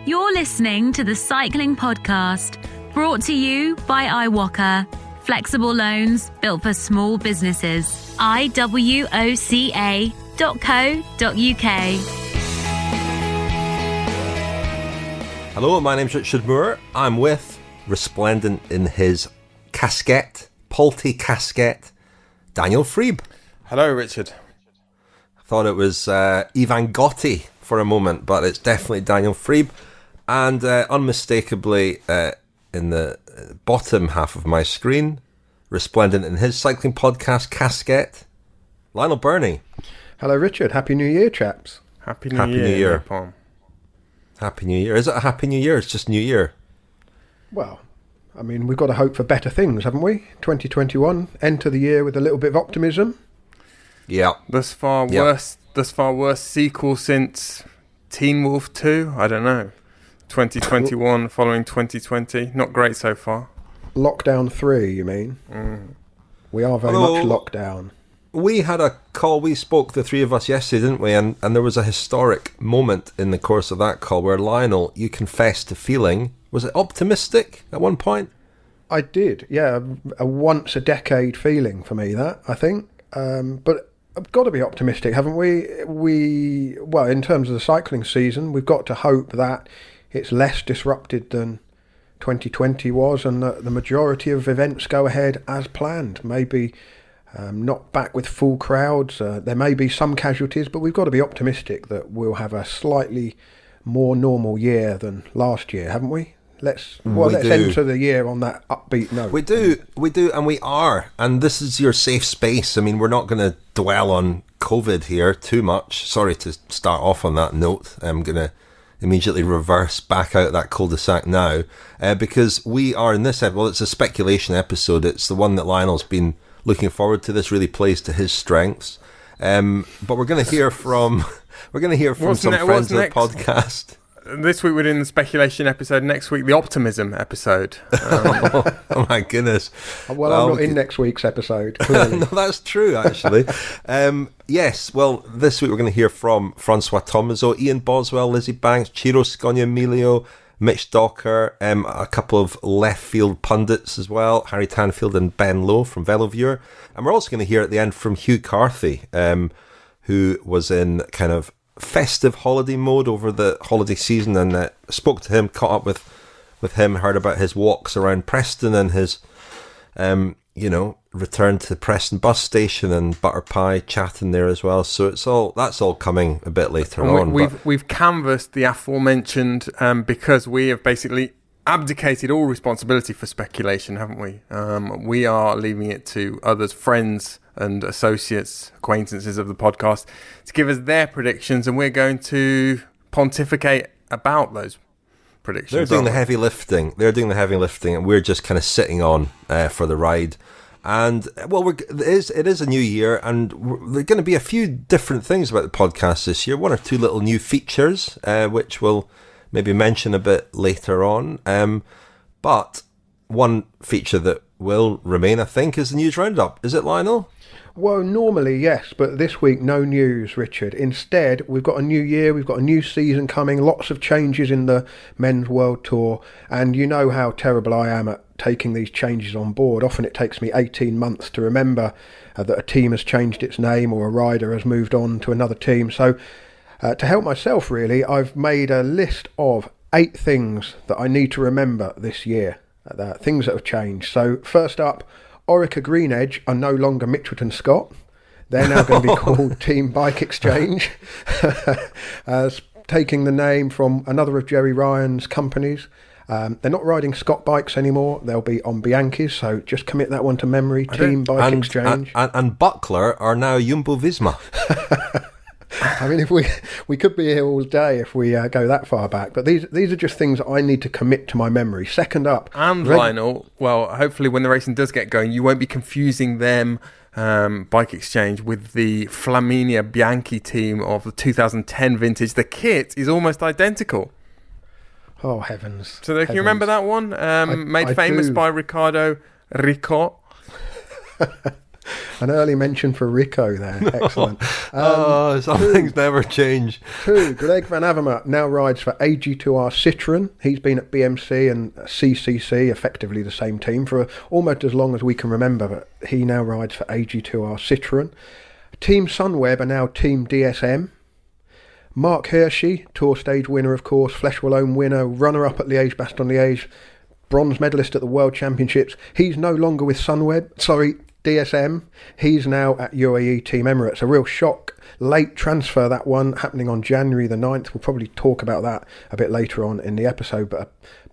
You're listening to the Cycling Podcast, brought to you by iwoca. Flexible loans built for small businesses. iwoca.co.uk. Hello, my name's Richard Moore. I'm with, resplendent in his casquette, Polty casquette, Daniel Friebe. Hello, Richard. I thought it was Ivan Gotti for a moment, but it's definitely Daniel Friebe. And unmistakably, in the bottom half of my screen, resplendent in his cycling podcast casquette, Lionel Birnie. Hello, Richard. Happy New Year, chaps. Happy New Year. Paul. Happy New Year. Is it a Happy New Year? It's just New Year. Well, I mean, we've got to hope for better things, haven't we? 2021, enter the year with a little bit of optimism. Yeah. Thus far worst sequel since Teen Wolf 2? I don't know. 2021 following 2020. Not great so far. Lockdown 3, you mean? We are very much locked down. We had a call, we spoke, the three of us, yesterday, didn't we? And there was a historic moment in the course of that call where, Lionel, you confessed to feeling, was it optimistic at one point? I did, yeah. A once-a-decade feeling for me, that, I think. But I've got to be optimistic, haven't we? Well, in terms of the cycling season, we've got to hope that it's less disrupted than 2020 was, and the majority of events go ahead as planned. Maybe not back with full crowds. There may be some casualties, but we've got to be optimistic that we'll have a slightly more normal year than last year, haven't we? Let's enter the year on that upbeat note. We do, and we are. And this is your safe space. I mean, we're not going to dwell on COVID here too much. Sorry to start off on that note. I'm going to immediately reverse back out that cul-de-sac now, because we are in this episode. Well, it's a speculation episode. It's the one that Lionel's been looking forward to. This really plays to his strengths. But we're going to hear from some friends of the podcast. This week we're doing the speculation episode. Next week the optimism episode. Oh my goodness! Well, I'm not in next week's episode. Clearly. No, that's true, actually. Yes. Well, this week we're going to hear from François Thomazeau, Ian Boswell, Lizzy Banks, Ciro Scognamiglio, Mitch Docker, a couple of left field pundits as well, Harry Tanfield and Ben Lowe from VeloViewer, and we're also going to hear at the end from Hugh Carthy, who was in kind of festive holiday mode over the holiday season, and spoke to him, caught up with him, heard about his walks around Preston and his return to Preston bus station and butter pie chatting there as well. So that's all coming a bit later on. We've canvassed the aforementioned because we have basically abdicated all responsibility for speculation, haven't we? We are leaving it to others, friends and associates, acquaintances of the podcast, to give us their predictions, and we're going to pontificate about those predictions. They're doing the heavy lifting. And we're just kind of sitting on for the ride. And well, it is a new year, and there are going to be a few different things about the podcast this year. One or two little new features, which we'll maybe mention a bit later on. But one feature that will remain, I think, is the news roundup. Is it, Lionel? Well, normally, yes, but this week, no news, Richard. Instead, we've got a new year, we've got a new season coming, lots of changes in the Men's World Tour, and you know how terrible I am at taking these changes on board. Often it takes me 18 months to remember that a team has changed its name or a rider has moved on to another team. So, to help myself, really, I've made a list of 8 things that I need to remember this year, things that have changed. So, first up, Orica Green Edge are no longer Mitchelton Scott. They're now going to be called Team Bike Exchange, taking the name from another of Jerry Ryan's companies. They're not riding Scott bikes anymore. They'll be on Bianchi's, so just commit that one to memory. Team Bike Exchange. And Buckler are now Jumbo-Visma. I mean, if we could be here all day if we go that far back. But these are just things I need to commit to my memory. Second up, and Lionel. Well, hopefully when the racing does get going, you won't be confusing them, Bike Exchange, with the Flaminia Bianchi team of the 2010 vintage. The kit is almost identical. Oh heavens! So can you remember that one? Made famous by Ricardo Ricot. An early mention for Rico there. Excellent. Some things never change. 2. Greg Van Avermaet now rides for AG2R Citroën. He's been at BMC and CCC, effectively the same team, for almost as long as we can remember, but he now rides for AG2R Citroën. Team Sunweb are now Team DSM. Mark Hirschi, Tour Stage winner, of course, Flèche Wallonne winner, runner-up at Liège-Bastogne-Liège, bronze medalist at the World Championships. He's no longer with DSM. He's now at UAE Team Emirates. A real shock. Late transfer, that one, happening on January the 9th. We'll probably talk about that a bit later on in the episode, but a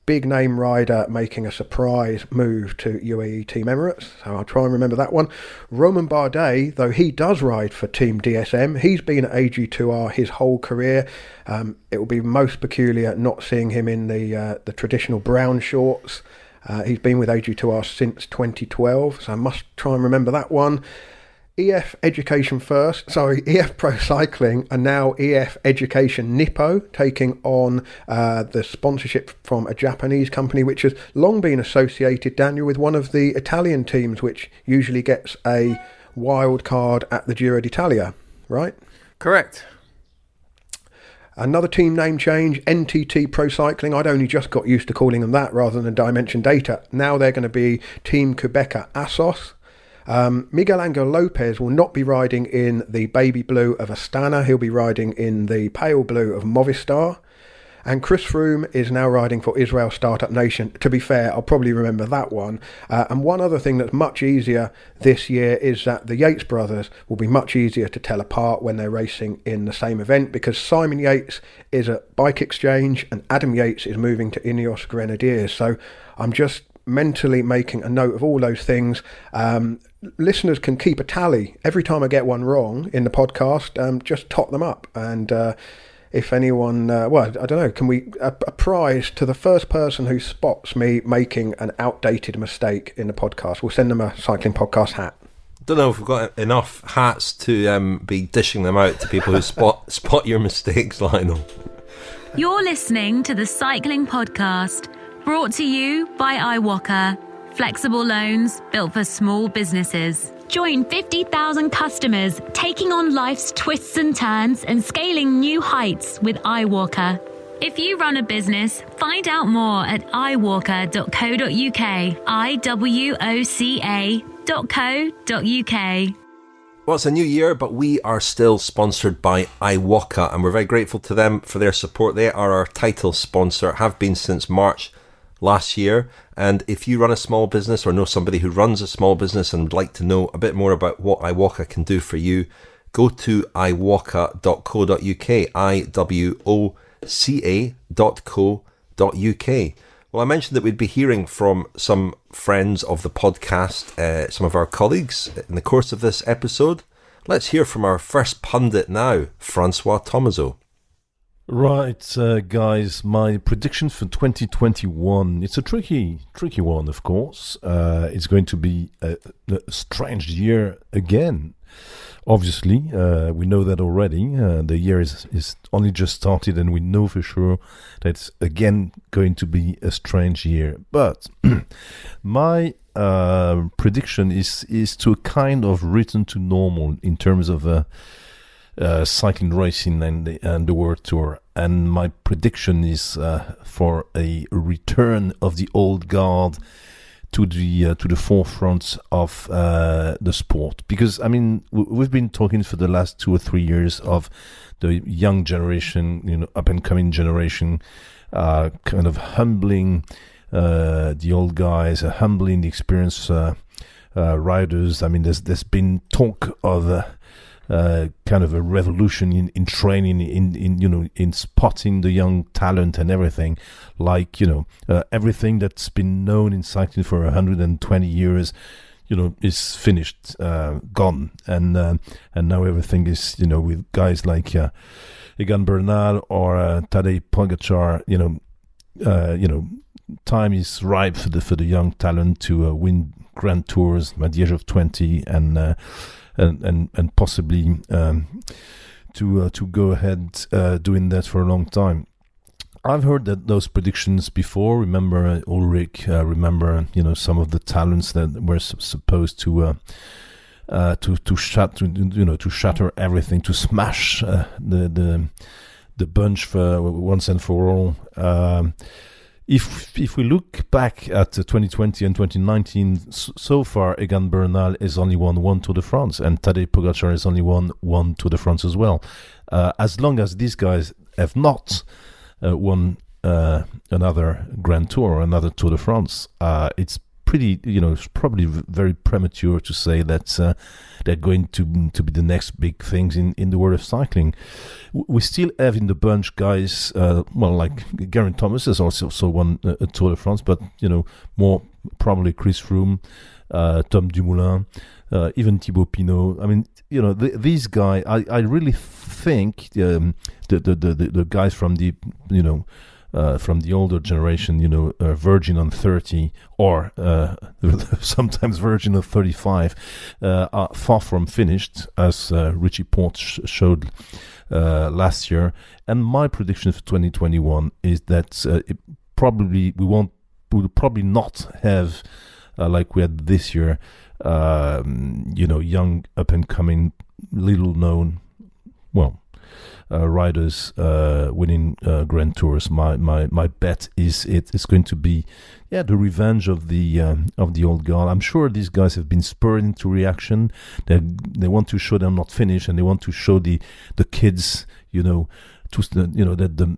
big name rider making a surprise move to UAE Team Emirates. So I'll try and remember that one. Romain Bardet, though he does ride for Team DSM, he's been at AG2R his whole career. It will be most peculiar not seeing him in the traditional brown shorts. He's been with AG2R since 2012, so I must try and remember that one. EF Pro Cycling are now EF Education-Nippo, taking on the sponsorship from a Japanese company which has long been associated, Daniel, with one of the Italian teams which usually gets a wild card at the Giro d'Italia, right? Correct. Another team name change, NTT Pro Cycling. I'd only just got used to calling them that rather than Dimension Data. Now they're going to be Team Quebeca Assos. Miguel Angel Lopez will not be riding in the baby blue of Astana. He'll be riding in the pale blue of Movistar. And Chris Froome is now riding for Israel Startup Nation. To be fair, I'll probably remember that one. And one other thing that's much easier this year is that the Yates brothers will be much easier to tell apart when they're racing in the same event, because Simon Yates is at Bike Exchange and Adam Yates is moving to Ineos Grenadiers. So I'm just mentally making a note of all those things. Listeners can keep a tally. Every time I get one wrong in the podcast, just tot them up. And if anyone, I don't know, can we, a prize to the first person who spots me making an outdated mistake in the podcast? We'll send them a Cycling Podcast hat. Don't know if we've got enough hats to be dishing them out to people who spot your mistakes, Lionel. You're listening to the Cycling Podcast, brought to you by iwoca. Flexible loans built for small businesses. Join 50,000 customers taking on life's twists and turns and scaling new heights with iwoca. If you run a business, find out more at iwoca.co.uk. iwoca.co.uk. Well, it's a new year, but we are still sponsored by iwoca, and we're very grateful to them for their support. They are our title sponsor, have been since March last year. And if you run a small business or know somebody who runs a small business and would like to know a bit more about what iwoca can do for you, go to iwoca.co.uk, iwoca.co.uk. Well, I mentioned that we'd be hearing from some friends of the podcast, some of our colleagues in the course of this episode. Let's hear from our first pundit now, François Thomazeau. Right, guys, my prediction for 2021, it's a tricky one, of course. It's going to be a strange year again. Obviously, we know that already. The year is only just started, and we know for sure that it's again going to be a strange year. But my prediction is to a kind of return to normal in terms of cycling racing and the World Tour. And my prediction is for a return of the old guard to the forefront of the sport, because I mean we've been talking for the last 2 or 3 years of the young generation, up and coming generation, kind of humbling the old guys, humbling the experienced riders. I mean, there's been talk of kind of a revolution in training, in spotting the young talent and everything, like everything that's been known in cycling for 120 years, is finished, gone, and now everything is with guys like Egan Bernal or Tadej Pogačar. Time is ripe for the young talent to win Grand Tours at the age of 20 and possibly to go ahead doing that for a long time. I've heard those predictions before. Remember Ulrich? Remember some of the talents that were supposed to to shatter everything, to smash the bunch for once and for all. If we look back at 2020 and 2019, so far Egan Bernal has only won one Tour de France, and Tadej Pogacar has only won one Tour de France as well. As long as these guys have not won another Grand Tour, another Tour de France, it's pretty, it's probably very premature to say that they're going to be the next big things in the world of cycling. We still have in the bunch guys, like Geraint Thomas has also won a Tour de France, but more probably Chris Froome, Tom Dumoulin, even Thibaut Pinot. I mean, these guys. I really think the guys from the from the older generation, Virgin on 30 or sometimes Virgin on 35, are far from finished, as Richie Port showed last year. And my prediction for 2021 is that we will probably not have like we had this year, young up and coming, little known, riders winning Grand Tours. My bet is it's going to be the revenge of the old guard. I'm sure these guys have been spurred into reaction. They want to show they're not finished, and they want to show the kids that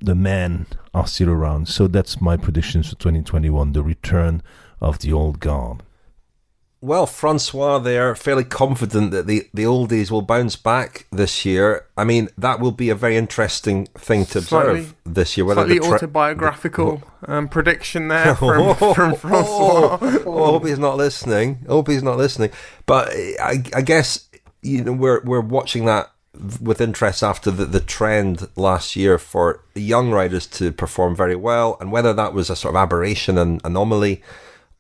the men are still around. So that's my predictions for 2021: the return of the old guard. Well, Francois there, fairly confident that the oldies will bounce back this year. I mean, that will be a very interesting thing to observe this year. Slightly autobiographical prediction there from Francois. I hope he's not listening. But I guess we're watching that with interest after the trend last year for young riders to perform very well, and whether that was a sort of aberration and anomaly,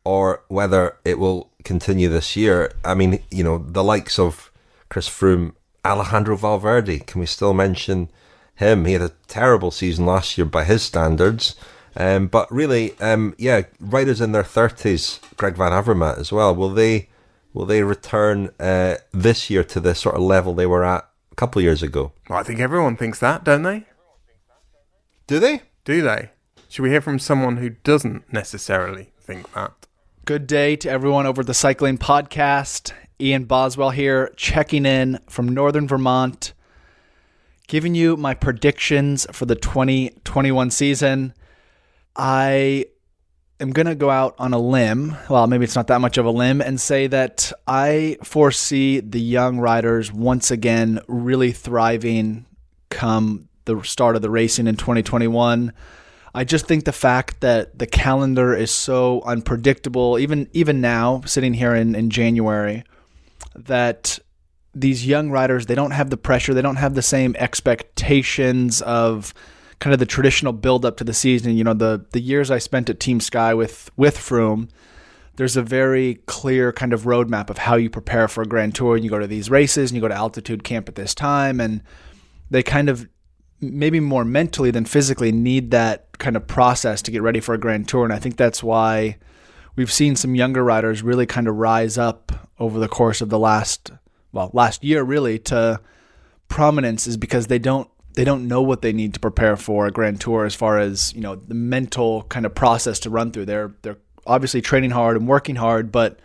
or whether it will continue this year. I mean, the likes of Chris Froome, Alejandro Valverde, can we still mention him? He had a terrible season last year by his standards. But really, riders in their 30s, Greg Van Avermaet as well, will they return this year to the sort of level they were at a couple of years ago? Well, I think everyone thinks that, don't they? Do they? Do they? Should we hear from someone who doesn't necessarily think that? Good day to everyone over at the Cycling Podcast. Ian Boswell here, checking in from Northern Vermont, giving you my predictions for the 2021 season. I am going to go out on a limb, well, maybe it's not that much of a limb, and say that I foresee the young riders once again really thriving come the start of the racing in 2021. I just think the fact that the calendar is so unpredictable, even now, sitting here in January, that these young riders, they don't have the pressure, they don't have the same expectations of kind of the traditional build-up to the season. The years I spent at Team Sky with Froome, there's a very clear kind of roadmap of how you prepare for a Grand Tour. You go to these races, and you go to altitude camp at this time, and they kind of, maybe more mentally than physically, need that kind of process to get ready for a Grand Tour. And I think that's why we've seen some younger riders really kind of rise up over the course of the last year really to prominence, is because they don't know what they need to prepare for a Grand Tour as far as, the mental kind of process to run through. They're obviously training hard and working hard, but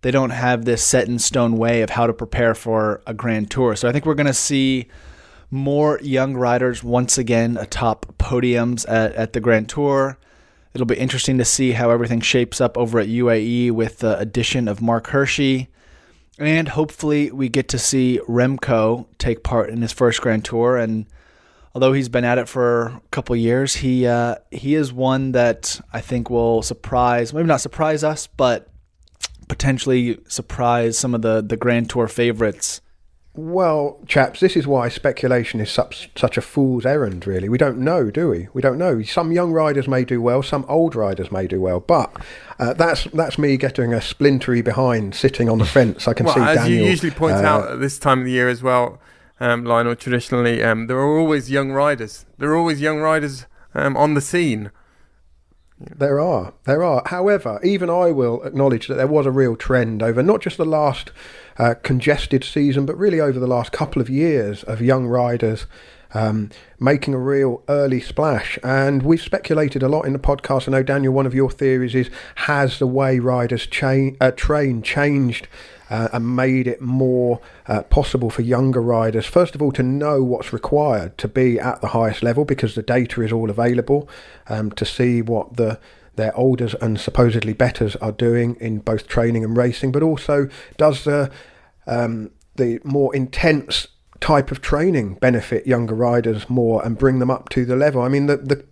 they don't have this set in stone way of how to prepare for a Grand Tour. So I think we're going to see more young riders once again atop podiums at the Grand Tour. It'll be interesting to see how everything shapes up over at UAE with the addition of Mark Hirschi. And hopefully we get to see Remco take part in his first Grand Tour. And although he's been at it for a couple of years, he is one that I think will maybe not surprise us, but potentially surprise some of the Grand Tour favorites. Well, chaps, this is why speculation is such a fool's errand, really. We don't know, do we? We don't know. Some young riders may do well, some old riders may do well, but that's me getting a splintery behind, sitting on the fence. I can see Daniel. As you usually point out at this time of the year as well, Lionel, traditionally, there are always young riders. There are always young riders on the scene. There are. However, even I will acknowledge that there was a real trend over not just the last congested season, but really over the last couple of years of young riders making a real early splash. And we've speculated a lot in the podcast. I know, Daniel, one of your theories is, has the way riders train changed and made it more possible for younger riders, first of all, to know what's required to be at the highest level, because the data is all available, to see what their olders and supposedly betters are doing in both training and racing, but also does the more intense type of training benefit younger riders more and bring them up to the level. I mean, the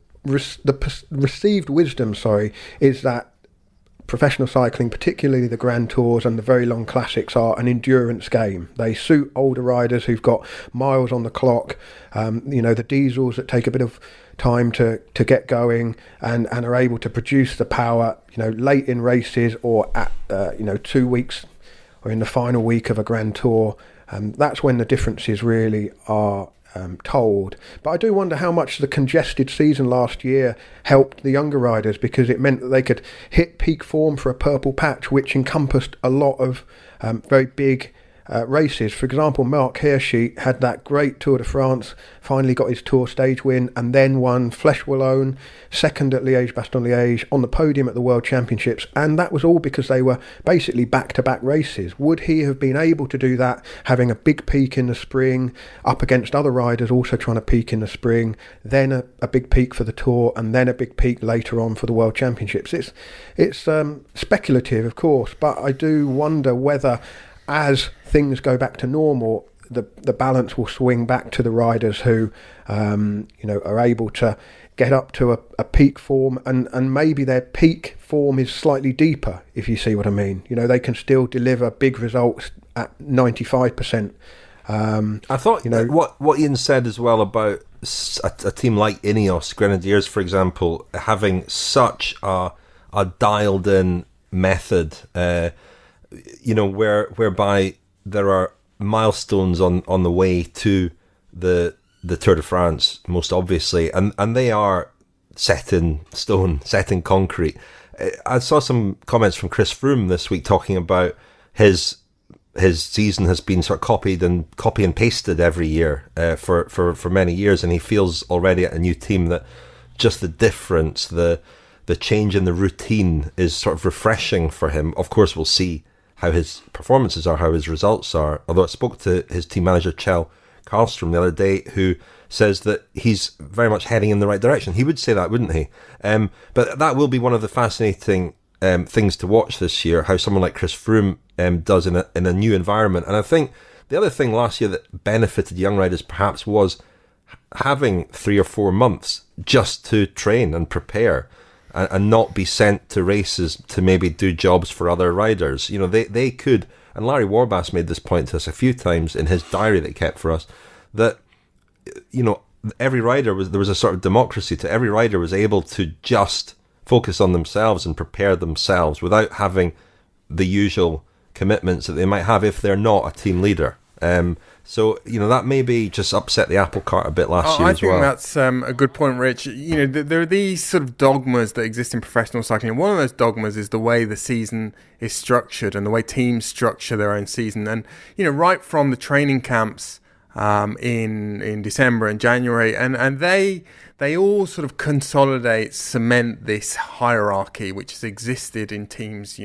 received wisdom, is that professional cycling, particularly the Grand Tours and the very long classics, are an endurance game. They suit older riders who've got miles on the clock, the diesels that take a bit of time to get going and are able to produce the power, late in races or at, 2 weeks or in the final week of a Grand Tour. That's when the differences really are told. But I do wonder how much the congested season last year helped the younger riders, because it meant that they could hit peak form for a purple patch, which encompassed a lot of very big races. For example, Mark Hirschi had that great Tour de France, finally got his Tour stage win, and then won Flèche Wallonne, second at Liège-Bastogne-Liège, on the podium at the World Championships, and that was all because they were basically back-to-back races. Would he have been able to do that, having a big peak in the spring, up against other riders also trying to peak in the spring, then a big peak for the Tour, and then a big peak later on for the World Championships? It's speculative, of course, but I do wonder whether, as things go back to normal, the balance will swing back to the riders who are able to get up to a peak form, and maybe their peak form is slightly deeper, if you see what I mean. They can still deliver big results at 95%. I thought what Ian said as well about a team like Ineos Grenadiers, for example, having such a dialed in method, whereby there are milestones on the way to the Tour de France, most obviously, and they are set in stone, set in concrete. I saw some comments from Chris Froome this week talking about his season has been sort of copy and pasted every year for many years, and he feels already at a new team that just the difference, the change in the routine is sort of refreshing for him. Of course, we'll see how his performances are, how his results are. Although I spoke to his team manager, Kjell Karlström, the other day, who says that he's very much heading in the right direction. He would say that, wouldn't he? But that will be one of the fascinating things to watch this year, how someone like Chris Froome does in a new environment. And I think the other thing last year that benefited young riders perhaps was having 3 or 4 months just to train and prepare, and not be sent to races to maybe do jobs for other riders. They could, and Larry Warbass made this point to us a few times in his diary that he kept for us, that, every rider there was a sort of democracy to every rider was able to just focus on themselves and prepare themselves without having the usual commitments that they might have if they're not a team leader. So, that maybe just upset the apple cart a bit last year as well. I think that's a good point, Rich. There are these sort of dogmas that exist in professional cycling. One of those dogmas is the way the season is structured and the way teams structure their own season. And, right from the training camps in December and January, and they all sort of consolidate, cement this hierarchy which has existed in teams,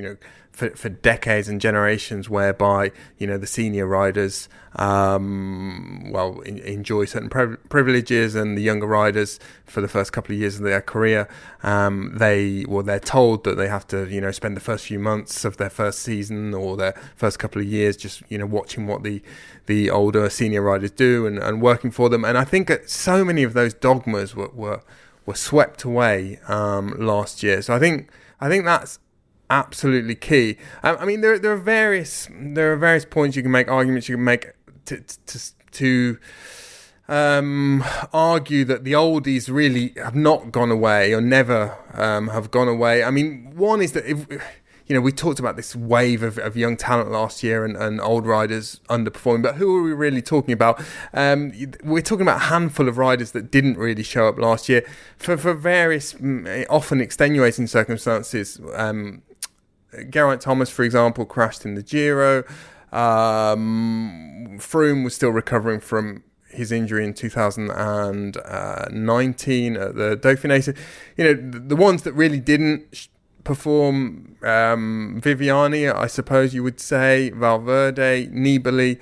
for decades and generations, whereby the senior riders enjoy certain privileges, and the younger riders, for the first couple of years of their career, they're told that they have to spend the first few months of their first season or their first couple of years just watching what the older senior riders do and working for them. And I think that so many of those dogmas were swept away last year. So I think that's absolutely key. I mean, there are various points you can make, arguments you can make to argue that the oldies really have not gone away or never have gone away. I mean, one is that we talked about this wave of young talent last year and old riders underperforming, but who are we really talking about? We're talking about a handful of riders that didn't really show up last year for various, often extenuating circumstances. Geraint Thomas, for example, crashed in the Giro. Froome was still recovering from his injury in 2019 at the Dauphiné. So, the ones that really didn't perform, Viviani, I suppose you would say, Valverde, Nibali.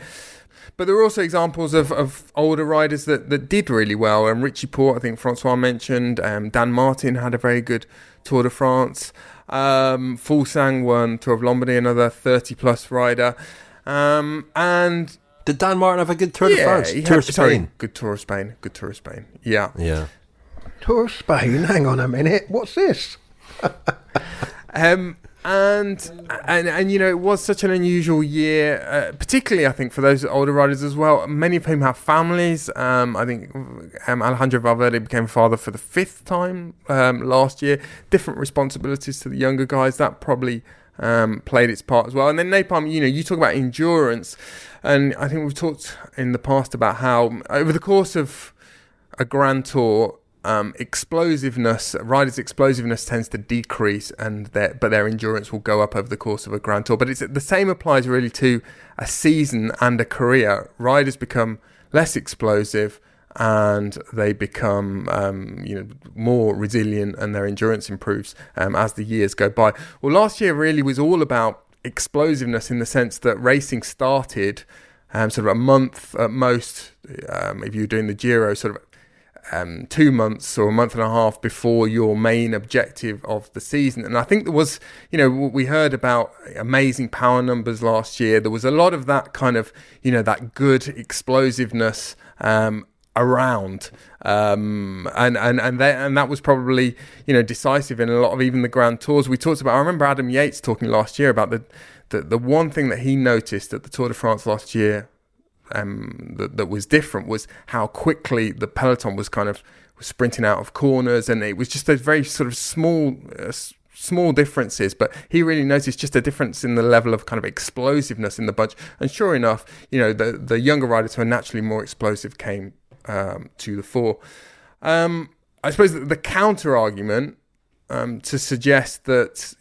But there are also examples of older riders that did really well. Richie Porte, I think François mentioned. Dan Martin had a very good Tour de France. Fuglsang won Tour of Lombardy, another 30-plus rider. And did Dan Martin have a good Tour de France? Good Tour of Spain. Yeah. Tour of Spain? Hang on a minute. What's this? And it was such an unusual year, particularly I think for those older riders as well, many of whom have families. I think Alejandro Valverde became father for the 5th time last year. Different responsibilities to the younger guys. That probably played its part as well. And then Napalm, you talk about endurance, and I think we've talked in the past about how over the course of a Grand Tour, riders' explosiveness tends to decrease, but their endurance will go up over the course of a Grand Tour. But the same applies really to a season and a career. Riders become less explosive, and they become more resilient, and their endurance improves as the years go by. Well, last year really was all about explosiveness in the sense that racing started sort of a month at most, if you're doing the Giro, sort of 2 months or a month and a half before your main objective of the season. And I think there was, we heard about amazing power numbers last year. There was a lot of that kind of, that good explosiveness around, and that was probably decisive in a lot of even the Grand Tours we talked about. I remember Adam Yates talking last year about the one thing that he noticed at the Tour de France last year that was different was how quickly the peloton was sprinting out of corners, and it was just those very sort of small differences, but he really noticed just a difference in the level of kind of explosiveness in the bunch. And sure enough, the younger riders who are naturally more explosive came to the fore. I suppose the counter argument to suggest that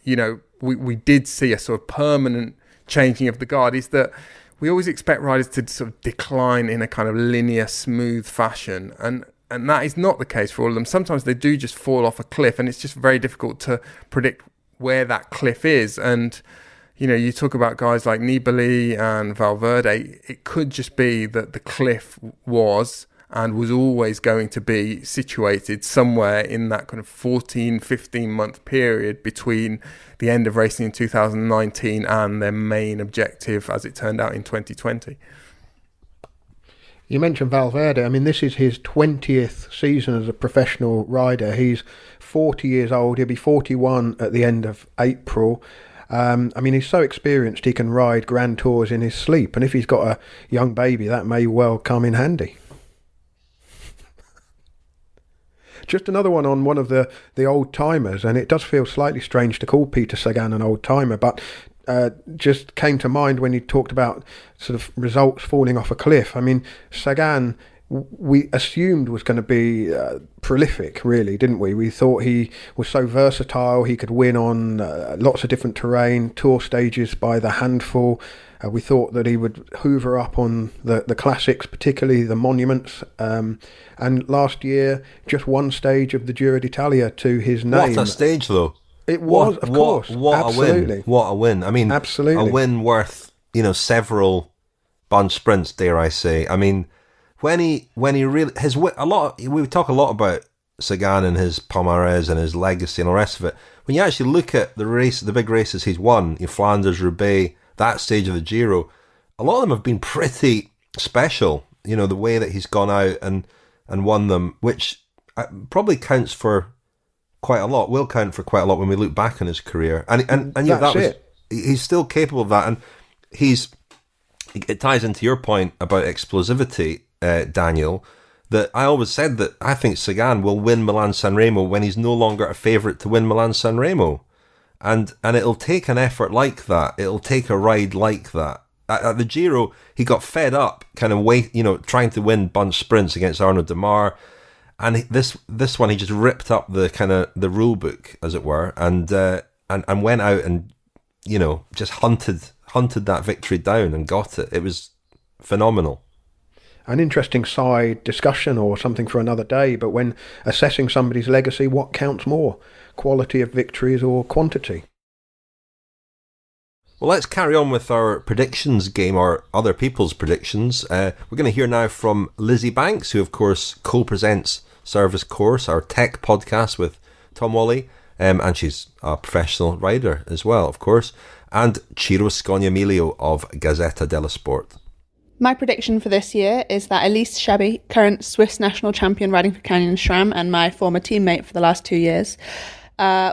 we did see a sort of permanent changing of the guard is that we always expect riders to sort of decline in a kind of linear, smooth fashion, and that is not the case for all of them. Sometimes they do just fall off a cliff, and it's just very difficult to predict where that cliff is. And you talk about guys like Nibali and Valverde. It could just be that the cliff was always going to be situated somewhere in that kind of 15 month period between the end of racing in 2019 and their main objective, as it turned out, in 2020. You mentioned Valverde. I mean, this is his 20th season as a professional rider. He's 40 years old. He'll be 41 at the end of April. He's so experienced he can ride Grand Tours in his sleep. And if he's got a young baby, that may well come in handy. Just another one on one of the old timers, and it does feel slightly strange to call Peter Sagan an old timer, but just came to mind when you talked about sort of results falling off a cliff. I mean, Sagan, we assumed was going to be prolific, really, didn't we? We thought he was so versatile, he could win on lots of different terrain, tour stages by the handful. We thought that he would hoover up on the classics, particularly the monuments. And last year, just one stage of the Giro d'Italia to his name. What a stage, though. It was, of course. What absolutely. A win. What a win. I mean, absolutely. A win worth, several bunch sprints, dare I say. I mean, when he really, we talk a lot about Sagan and his palmarès and his legacy and all the rest of it. When you actually look at the big races he's won, Flanders, Roubaix, that stage of the Giro, a lot of them have been pretty special. The way that he's gone out and won them, which probably counts for quite a lot. Will count for quite a lot when we look back on his career. And he's still capable of that. And it ties into your point about explosivity, Daniel. That I always said that I think Sagan will win Milan-San Remo when he's no longer a favourite to win Milan-San Remo. And it'll take an effort like that. It'll take a ride like that. At the Giro, he got fed up, kind of trying to win bunch sprints against Arnaud Démare. And this one, he just ripped up the rule book, as it were, and went out and, just hunted that victory down and got it. It was phenomenal. An interesting side discussion or something for another day, but when assessing somebody's legacy, what counts more, quality of victories or quantity? Well, let's carry on with our predictions game, or other people's predictions. We're going to hear now from Lizzy Banks, who of course co-presents Service Course, our tech podcast with Tom Wally, and she's a professional rider as well, of course, and Ciro Scognamiglio of Gazzetta dello Sport. My prediction for this year is that Elise Chabi, current Swiss national champion riding for Canyon SRAM and my former teammate for the last 2 years,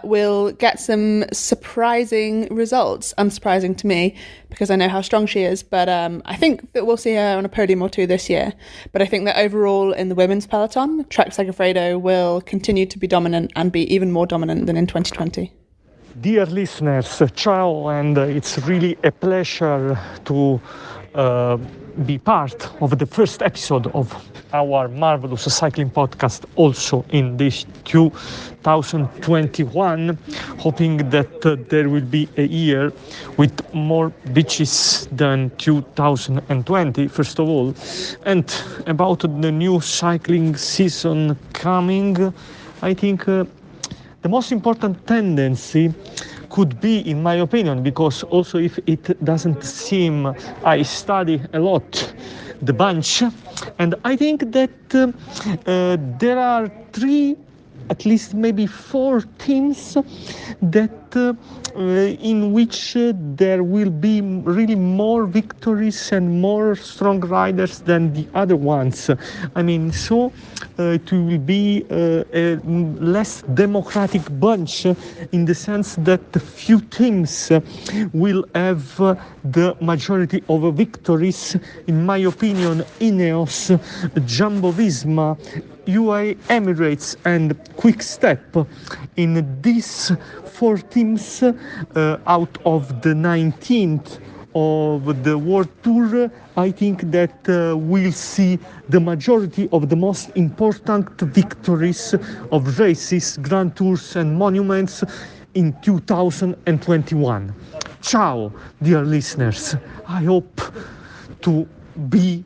will get some surprising results. Unsurprising to me, because I know how strong she is, but I think that we'll see her on a podium or two this year. But I think that overall in the women's peloton, Trek Segafredo will continue to be dominant and be even more dominant than in 2020. Dear listeners, ciao, and it's really a pleasure to be part of the first episode of our marvelous cycling podcast also in this 2021, hoping that there will be a year with more beaches than 2020, first of all. And about the new cycling season coming, I think the most important tendency could be, in my opinion, because also if it doesn't seem, I study a lot the bunch, and I think that there are 3, at least maybe 4 teams that in which there will be really more victories and more strong riders than the other ones. I mean, so it will be a less democratic bunch in the sense that the few teams will have the majority of victories. In my opinion, Ineos, Jumbo-Visma, UAE Emirates and Quick Step. In these 4 teams out of the 19th of the World Tour, I think that we'll see the majority of the most important victories of races, Grand Tours and monuments in 2021. Ciao, dear listeners. I hope to be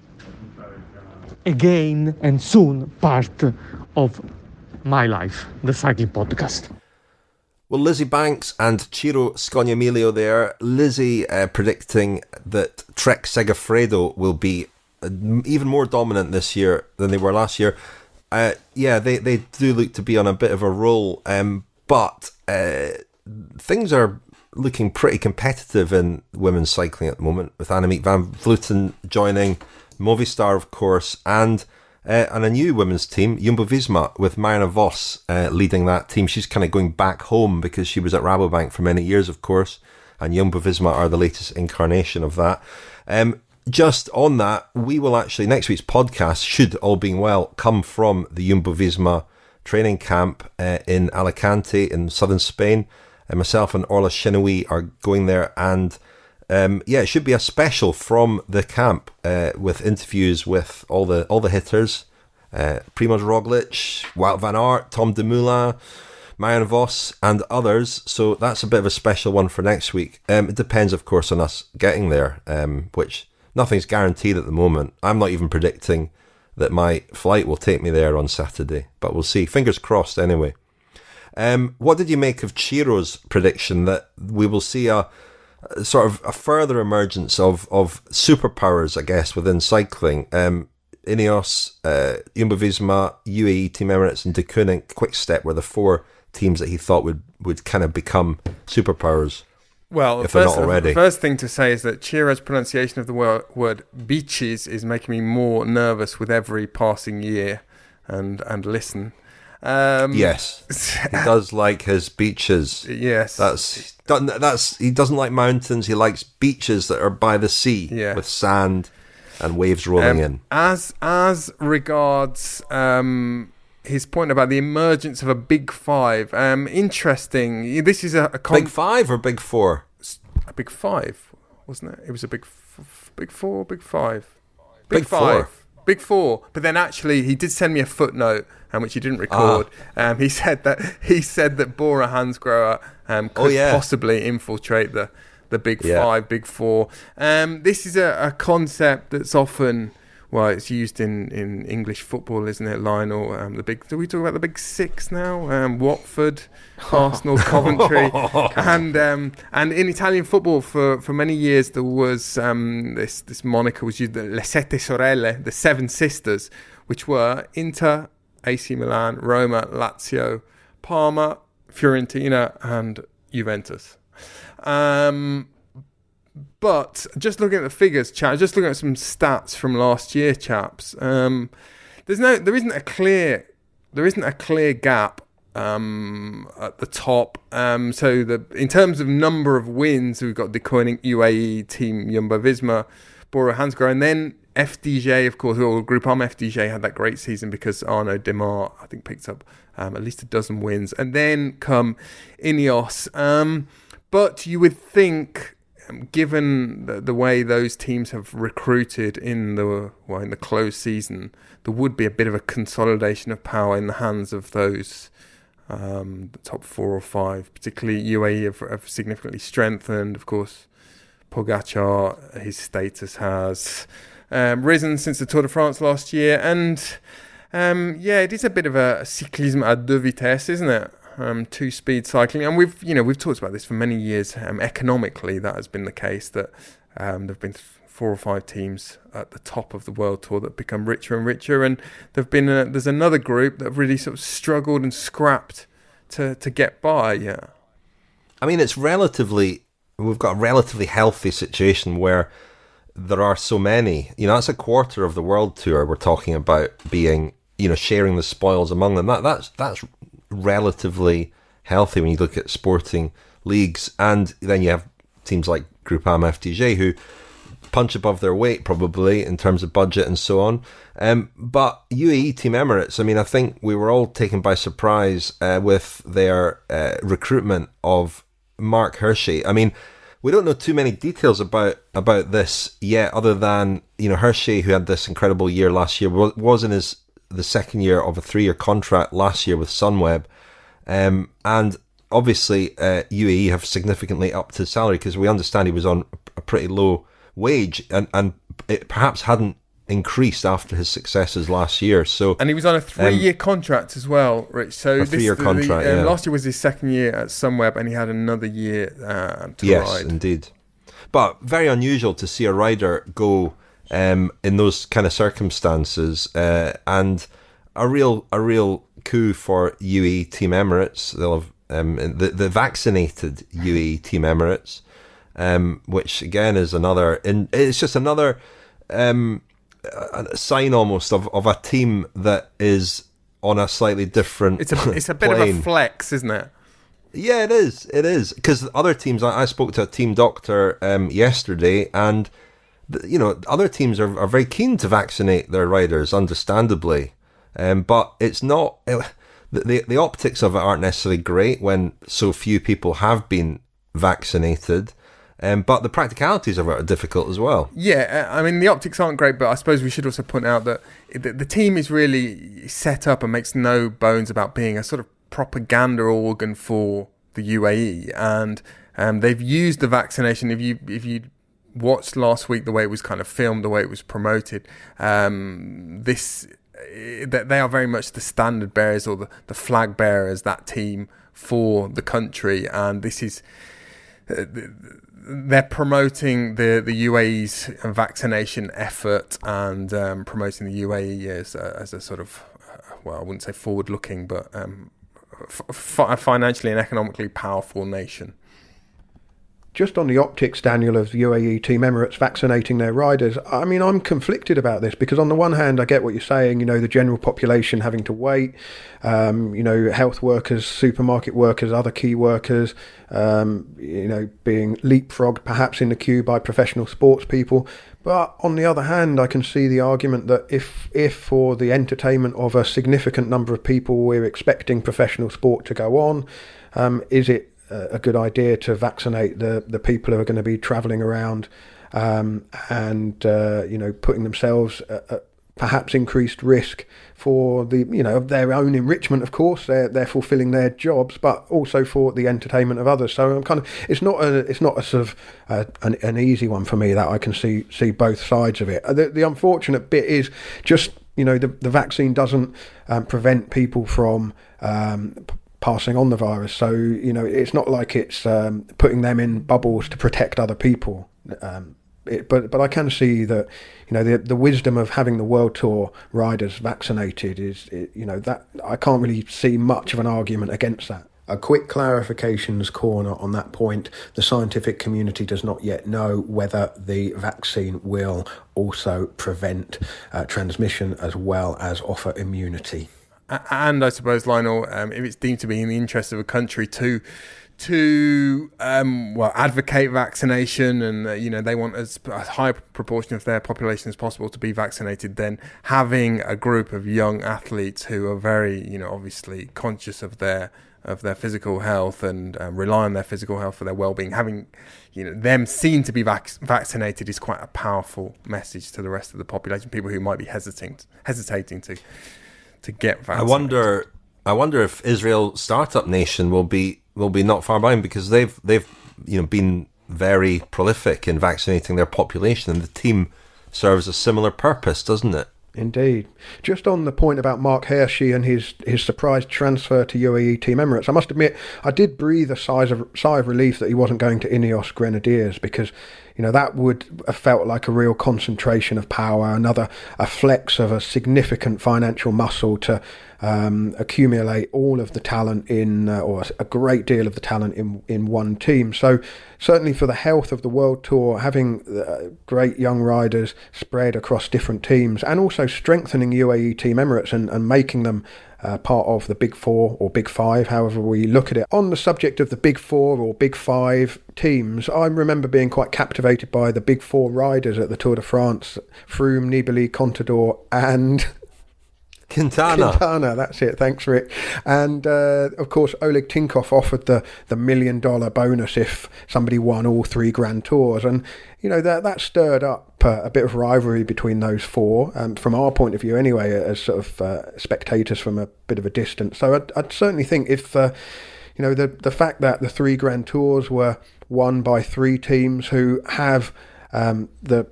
again and soon part of my life, the cycling podcast. Well, Lizzy Banks and Ciro Scognamiglio there. Lizzy predicting that Trek Segafredo will be even more dominant this year than they were last year. They do look to be on a bit of a roll, but things are looking pretty competitive in women's cycling at the moment, with Annemiek van Vleuten joining Movistar, of course, and a new women's team, Jumbo-Visma, with Marianne Vos leading that team. She's kind of going back home because she was at Rabobank for many years, of course, and Jumbo-Visma are the latest incarnation of that. Just on that, we will actually, next week's podcast, should all being well, come from the Jumbo-Visma training camp in Alicante in southern Spain. Myself and Orla Chenoui are going there, and it should be a special from the camp with interviews with all the hitters, Primož Roglic, Wout van Aert, Tom Dumoulin, Marianne Vos and others. So that's a bit of a special one for next week. It depends, of course, on us getting there, which nothing's guaranteed at the moment. I'm not even predicting that my flight will take me there on Saturday, but we'll see. Fingers crossed anyway. What did you make of Ciro's prediction that we will see a sort of a further emergence of superpowers, I guess, within cycling? Ineos, Jumbo-Visma, UAE Team Emirates and De Koning Quick Step were the 4 teams that he thought would kind of become superpowers. Well, if they're not already. The first thing to say is that Ciro's pronunciation of the word beaches is making me more nervous with every passing year and listen. Yes, he does like his beaches. Yes, that's he doesn't like mountains. He likes beaches that are by the sea, with sand and waves rolling in. As regards his point about the emergence of a big five. Interesting. This is Big five or big four? A big five, wasn't it? It was a big four, big five. Big five. Big four. But then actually, he did send me a footnote, which he didn't record. He said that Bora Hansgrohe could possibly infiltrate the big five, big four. This is a concept that's often, well, it's used in English football, isn't it, Lionel? Do we talk about the big six now? Watford, Arsenal, Coventry, and in Italian football for many years there was this moniker was used, Le Sette Sorelle, the Seven Sisters, which were Inter, AC Milan, Roma, Lazio, Parma, Fiorentina, and Juventus. But just looking at the figures, chaps, just looking at some stats from last year, chaps. There isn't a clear gap at the top. So in terms of number of wins, we've got the Koenig UAE team, Jumbo-Visma, Bora Hansgrohe, and then FDJ, of course. Or Groupama FDJ had that great season because Arnaud Demar, I think, picked up at least a dozen wins, and then come Ineos. But you would think, given the way those teams have recruited in the closed season, there would be a bit of a consolidation of power in the hands of those the top 4 or 5. Particularly UAE have significantly strengthened. Of course, Pogacar, his status has risen since the Tour de France last year, and it is a bit of a cyclisme à deux vitesses, isn't it? Two-speed cycling, and we've talked about this for many years. Economically, that has been the case, that there've been 4 or 5 teams at the top of the World Tour that become richer and richer, and there's another group that have really sort of struggled and scrapped to get by. Yeah, I mean, we've got a relatively healthy situation where there are so many. That's a quarter of the World Tour we're talking about being, sharing the spoils among them. That's relatively healthy when you look at sporting leagues, and then you have teams like Groupama FDJ who punch above their weight probably in terms of budget and so on. But UAE Team Emirates, I mean, I think we were all taken by surprise with their recruitment of Mark Hirschi. I mean, we don't know too many details about this yet, other than Hirschi, who had this incredible year last year, was in the second year of a 3-year contract last year with Sunweb, and obviously UAE have significantly upped his salary, because we understand he was on a pretty low wage, and it perhaps hadn't increased after his successes last year. And he was on a 3-year contract as well, Rich. So a 3-year contract. Last year was his second year at Sunweb, and he had another year to ride. Yes, indeed. But very unusual to see a rider go in those kind of circumstances, and a real coup for UAE Team Emirates. They'll have the vaccinated UAE Team Emirates, which again is it's just another sign almost of a team that is on a slightly different. It's a bit of a flex, isn't it? Yeah, it is, because other teams. I spoke to a team doctor yesterday, and other teams are very keen to vaccinate their riders, understandably, but it's not. The optics of it aren't necessarily great when so few people have been vaccinated, but the practicalities of it are difficult as well. Yeah, I mean, the optics aren't great, but I suppose we should also point out that the team is really set up and makes no bones about being a sort of propaganda organ for the UAE, and they've used the vaccination. If you watched last week, the way it was kind of filmed, the way it was promoted, that they are very much the standard bearers, or the flag bearers, that team for the country, and this is they're promoting the UAE's vaccination effort, and promoting the UAE as a sort of, well, I wouldn't say forward-looking, but financially and economically powerful nation. Just on the optics, Daniel, of UAE Team Emirates vaccinating their riders, I mean, I'm conflicted about this, because on the one hand, I get what you're saying, the general population having to wait, health workers, supermarket workers, other key workers, being leapfrogged perhaps in the queue by professional sports people. But on the other hand, I can see the argument that if for the entertainment of a significant number of people we're expecting professional sport to go on, is it a good idea to vaccinate the people who are going to be travelling around and putting themselves at perhaps increased risk for their own enrichment? Of course, they're fulfilling their jobs, but also for the entertainment of others. So it's not a sort of an easy one for me, that I can see both sides of it. The unfortunate bit is just the vaccine doesn't prevent people from passing on the virus. So it's not like it's putting them in bubbles to protect other people. But I can see that the wisdom of having the World Tour riders vaccinated is that I can't really see much of an argument against that. A quick clarifications corner on that point. The scientific community does not yet know whether the vaccine will also prevent transmission as well as offer immunity. And I suppose, Lionel, if it's deemed to be in the interest of a country to advocate vaccination, and they want as a high proportion of their population as possible to be vaccinated, then having a group of young athletes who are very obviously conscious of their physical health and rely on their physical health for their well-being, having them seen to be vaccinated is quite a powerful message to the rest of the population, people who might be hesitating to get vaccinated. I wonder if Israel Startup Nation will be not far behind, because they've been very prolific in vaccinating their population, and the team serves a similar purpose, doesn't it? Indeed. Just on the point about Mark Hershey and his surprise transfer to UAE Team Emirates, I must admit I did breathe a sigh of relief that he wasn't going to Ineos Grenadiers, because that would have felt like a real concentration of power, a flex of a significant financial muscle to accumulate all of the talent or a great deal of the talent in one team. So certainly for the health of the World Tour, having great young riders spread across different teams, and also strengthening UAE Team Emirates and making them part of the Big Four or Big Five, however we look at it. On the subject of the Big Four or Big Five teams, I remember being quite captivated by the Big Four riders at the Tour de France: Froome, Nibali, Contador and Quintana, that's it. Thanks, Rick. And of course, Oleg Tinkoff offered the $1 million bonus if somebody won all 3 Grand Tours, and that stirred up a bit of rivalry between those four, from our point of view anyway, as sort of spectators from a bit of a distance. So I'd certainly think if the fact that the 3 Grand Tours were won by 3 teams who have the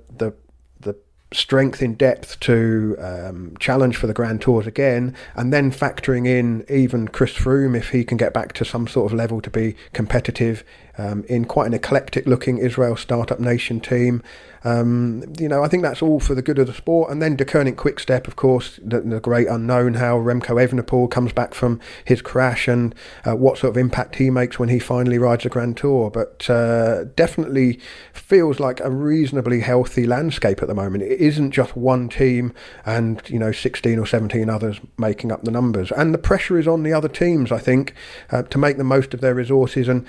strength in depth to challenge for the Grand Tours again, and then factoring in even Chris Froome, if he can get back to some sort of level to be competitive in quite an eclectic looking Israel Startup Nation team, I think that's all for the good of the sport. And then De Koning Quickstep, of course, the great unknown, how Remco Evenepoel comes back from his crash and what sort of impact he makes when he finally rides a Grand Tour. But definitely feels like a reasonably healthy landscape at the moment. It isn't just one team and 16 or 17 others making up the numbers, and the pressure is on the other teams, I think, to make the most of their resources, and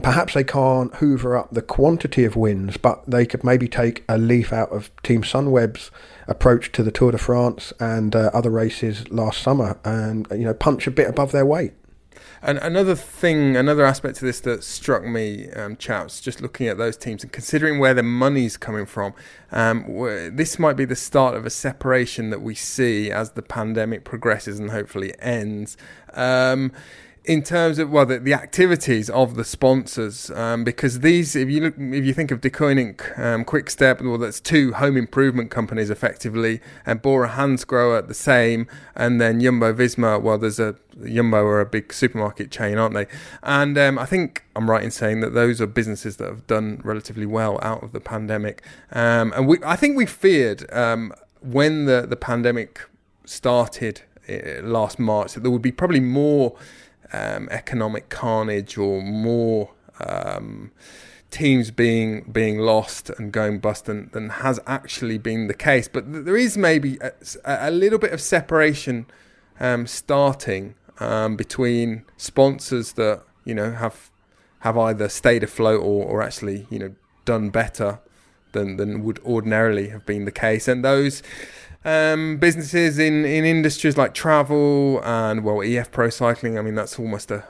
perhaps they can't hoover up the quantity of wins, but they could maybe take a leaf out of Team Sunweb's approach to the Tour de France and other races last summer, and punch a bit above their weight. And another aspect to this that struck me, chaps, just looking at those teams and considering where the money's coming from, this might be the start of a separation that we see as the pandemic progresses and hopefully ends. In terms of the activities of the sponsors, because these, if you think of De Koning Quickstep, that's 2 home improvement companies effectively, and Bora Hansgrohe the same, and then Jumbo Visma. There's Jumbo are a big supermarket chain, aren't they? And I think I'm right in saying that those are businesses that have done relatively well out of the pandemic. And I think we feared when the pandemic started last March that there would be probably more economic carnage or more teams being lost and going bust than has actually been the case. But there is maybe a little bit of separation starting between sponsors that have either stayed afloat or actually done better than would ordinarily have been the case. And those businesses in industries like travel and, well, EF Pro Cycling, I mean, that's almost a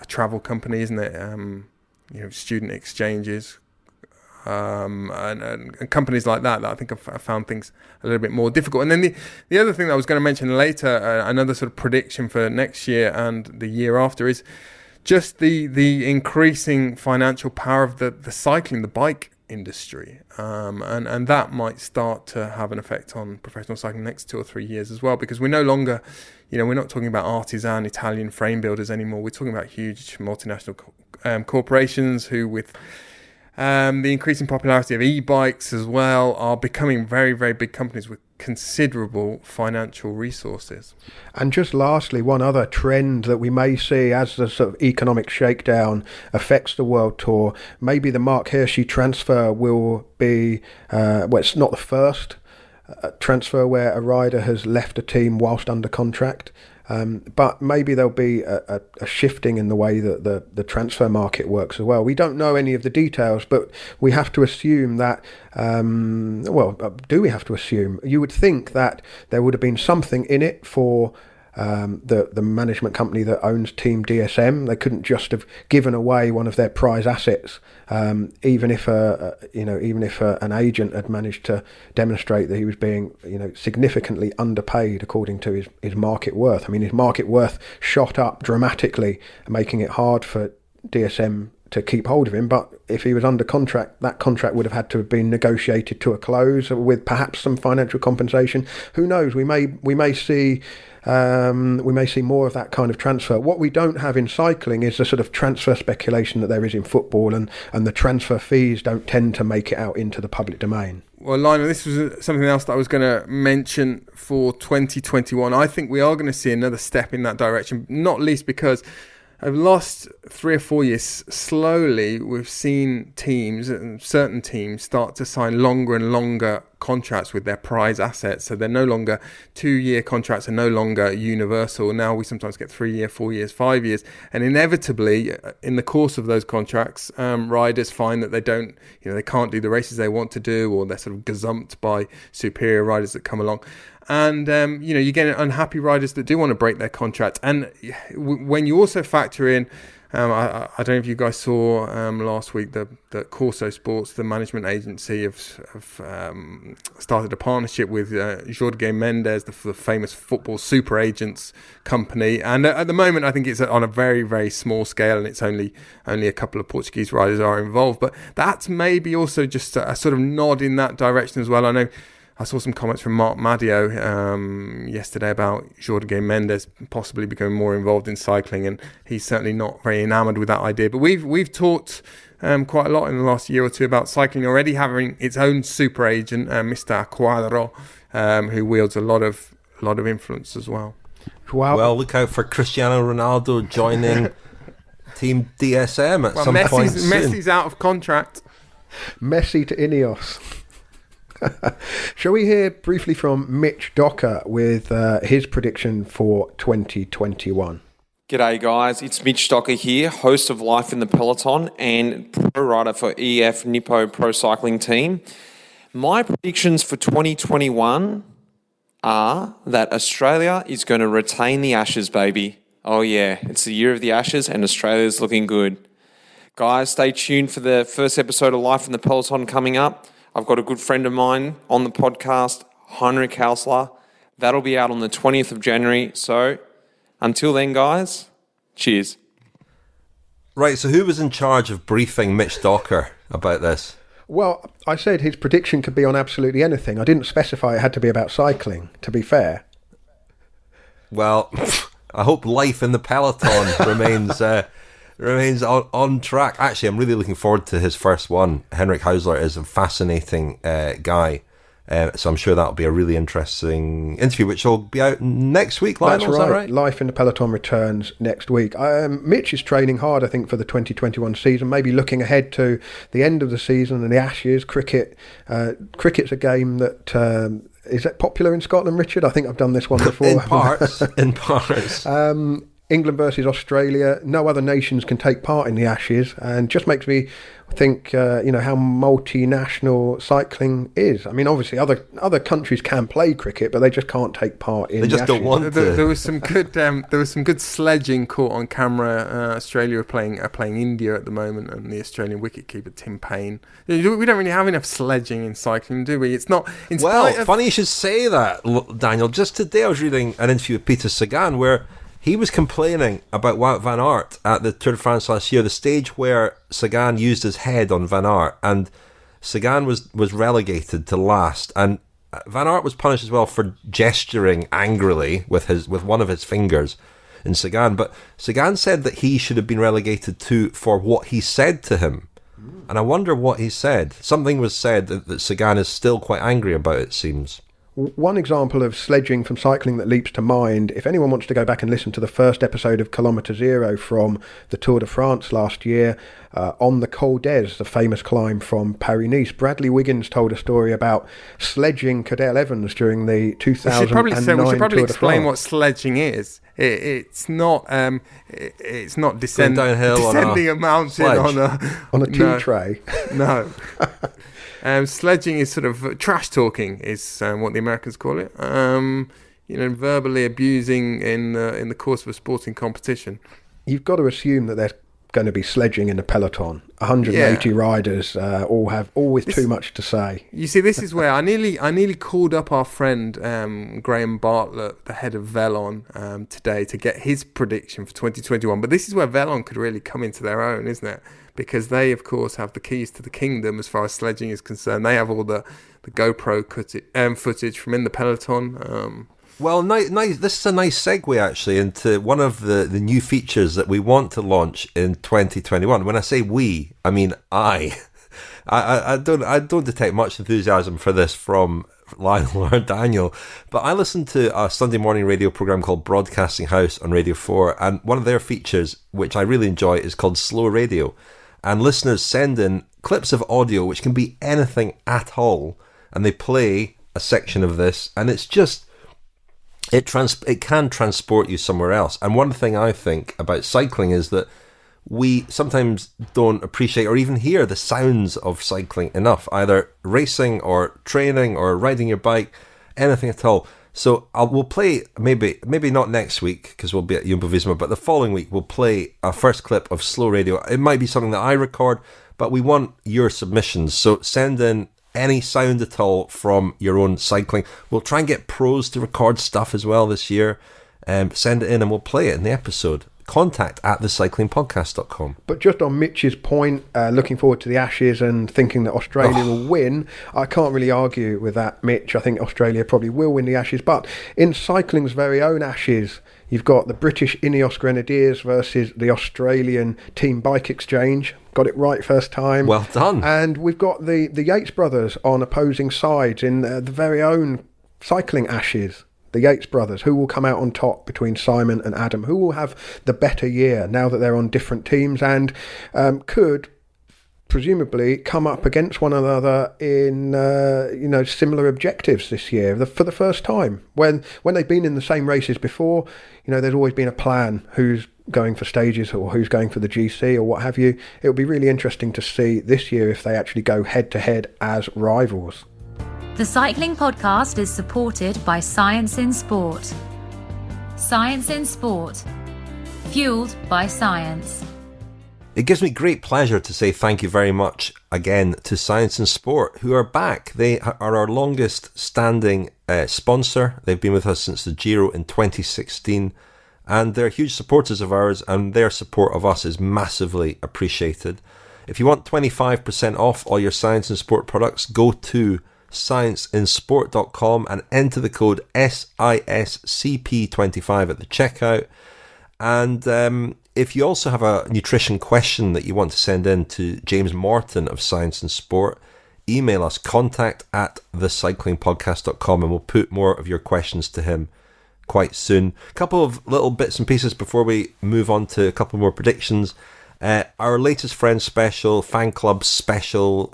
travel company, isn't it? Student exchanges, and companies like that I think have found things a little bit more difficult. And then the other thing that I was going to mention later, another sort of prediction for next year and the year after, is just the increasing financial power of the bike industry, and that might start to have an effect on professional cycling next 2 or 3 years as well, because we're no longer, we're not talking about artisan Italian frame builders anymore. We're talking about huge multinational corporations who, with the increasing popularity of e-bikes as well, are becoming very, very big companies with considerable financial resources. And just lastly, one other trend that we may see as the sort of economic shakedown affects the World Tour, maybe the Mark Hirschi transfer will be, it's not the first transfer where a rider has left a team whilst under contract. But maybe there'll be a shifting in the way that the transfer market works as well. We don't know any of the details, but we have to assume that, do we have to assume? You would think that there would have been something in it for the management company that owns Team DSM. They couldn't just have given away one of their prize assets, even if an agent had managed to demonstrate that he was being significantly underpaid according to his market worth. I mean, his market worth shot up dramatically, making it hard for DSM to keep hold of him. But if he was under contract, that contract would have had to have been negotiated to a close with perhaps some financial compensation. Who knows? We may see more of that kind of transfer. What we don't have in cycling is the sort of transfer speculation that there is in football, and the transfer fees don't tend to make it out into the public domain. Well, Lionel, this was something else that I was going to mention for 2021. I think we are going to see another step in that direction, not least because over the last 3 or 4 years, slowly we've seen certain teams start to sign longer and longer contracts with their prize assets. So they're no longer 2-year contracts, are no longer universal. Now we sometimes get 3 year, 4 years, 5 years. And inevitably, in the course of those contracts, riders find that they can't do the races they want to do, or they're sort of gazumped by superior riders that come along. And, you get unhappy riders that do want to break their contract. And when you also factor in, I don't know if you guys saw last week that Corso Sports, the management agency, have started a partnership with Jorge Mendes, the famous football super agents company. And at the moment, I think it's on a very, very small scale, and it's only a couple of Portuguese riders are involved. But that's maybe also just a sort of nod in that direction as well. I know I saw some comments from Mark Madio yesterday about Jorge Mendes possibly becoming more involved in cycling, and he's certainly not very enamoured with that idea. But we've talked quite a lot in the last year or two about cycling already having its own super agent, Mr. Cuadro, who wields a lot of influence as well. Wow. Well, look out for Cristiano Ronaldo joining Team DSM at some point soon. Messi's out of contract. Messi to Ineos. Shall we hear briefly from Mitch Docker with his prediction for 2021? G'day guys, it's Mitch Docker here, host of Life in the Peloton and pro rider for EF-Nippo Pro Cycling Team. My predictions for 2021 are that Australia is going to retain the Ashes, baby. Oh yeah, it's the year of the Ashes and Australia's looking good. Guys, stay tuned for the first episode of Life in the Peloton coming up. I've got a good friend of mine on the podcast, Heinrich Hausler. That'll be out on the 20th of January. So until then, guys, cheers. Right, so who was in charge of briefing Mitch Docker about this? Well, I said his prediction could be on absolutely anything. I didn't specify it had to be about cycling, to be fair. Well, I hope Life in the Peloton remains on track. Actually, I'm really looking forward to his first one. Henrik Hausler is a fascinating guy, so I'm sure that'll be a really interesting interview, which will be out next week. Lionel, That's is right. That right? Life in the Peloton returns next week. Mitch is training hard, I think, for the 2021 season, maybe looking ahead to the end of the season and the Ashes. Cricket's a game that... is that popular in Scotland, Richard? I think I've done this one before. In parts. England versus Australia. No other nations can take part in the Ashes, and just makes me think, how multinational cycling is. I mean, obviously, other countries can play cricket, but they just can't take part in. They just don't want to. There was some good sledging caught on camera. Australia are playing India at the moment, and the Australian wicketkeeper Tim Payne. We don't really have enough sledging in cycling, do we? It's not. Funny you should say that, Daniel. Just today, I was reading an interview with Peter Sagan where he was complaining about Wout van Aert at the Tour de France last year, the stage where Sagan used his head on Van Aert, and Sagan was relegated to last, and Van Aert was punished as well for gesturing angrily with one of his fingers in Sagan, but Sagan said that he should have been relegated for what he said to him. And I wonder what he said. Something was said that Sagan is still quite angry about, it seems. One example of sledging from cycling that leaps to mind, if anyone wants to go back and listen to the first episode of Kilometre Zero from the Tour de France last year, on the Col d'Ez, the famous climb from Paris-Nice, Bradley Wiggins told a story about sledging Cadel Evans during the 2009 Tour de France. We should probably explain what sledging is. It's not descending a mountain on a tea tray. No. Sledging is sort of trash talking, is what the Americans call it. Verbally abusing in the course of a sporting competition. You've got to assume that there's going to be sledging in the peloton. 180 riders all have always too much to say. You see, this is where I nearly called up our friend Graham Bartlett, the head of Velon, today to get his prediction for 2021. But this is where Velon could really come into their own, isn't it? Because they, of course, have the keys to the kingdom as far as sledging is concerned. They have all the GoPro footage from in the peloton. Well, nice. This is a nice segue, actually, into one of the new features that we want to launch in 2021. When I say we, I mean I don't detect much enthusiasm for this from Lionel or Daniel, but I listen to a Sunday morning radio program called Broadcasting House on Radio 4, and one of their features, which I really enjoy, is called Slow Radio. And listeners send in clips of audio, which can be anything at all, and they play a section of this, and it's just... It can transport you somewhere else. And one thing I think about cycling is that we sometimes don't appreciate or even hear the sounds of cycling enough, either racing or training or riding your bike, anything at all. So we'll play, maybe not next week because we'll be at Jumbo Visma, but the following week we'll play our first clip of Slow Radio. It might be something that I record, but we want your submissions. So send in any sound at all from your own cycling. We'll try and get pros to record stuff as well this year. Send it in and we'll play it in the episode. contact@thecyclingpodcast.com. But just on Mitch's point, looking forward to the Ashes and thinking that Australia will win, I can't really argue with that, Mitch. I think Australia probably will win the Ashes. But in cycling's very own Ashes, you've got the British Ineos Grenadiers versus the Australian Team Bike Exchange. Got it right first time. Well done. And we've got the Yates brothers on opposing sides in the very own cycling Ashes. The Yates brothers, who will come out on top between Simon and Adam? Who will have the better year now that they're on different teams and could presumably come up against one another in similar objectives this year for the first time. When they've been in the same races before, there's always been a plan who's going for stages or who's going for the GC or what have you. It will be really interesting to see this year if they actually go head to head as rivals. The Cycling Podcast is supported by Science in Sport. Science in Sport. Fueled by science. It gives me great pleasure to say thank you very much again to Science in Sport, who are back. They are our longest standing sponsor. They've been with us since the Giro in 2016, and they're huge supporters of ours, and their support of us is massively appreciated. If you want 25% off all your Science in Sport products, go to scienceinsport.com and enter the code SISCP25 at the checkout. And if you also have a nutrition question that you want to send in to James Morton of Science and Sport, email us contact@thecyclingpodcast.com and we'll put more of your questions to him quite soon. A couple of little bits and pieces before we move on to a couple more predictions. Our latest Friends special, fan club special,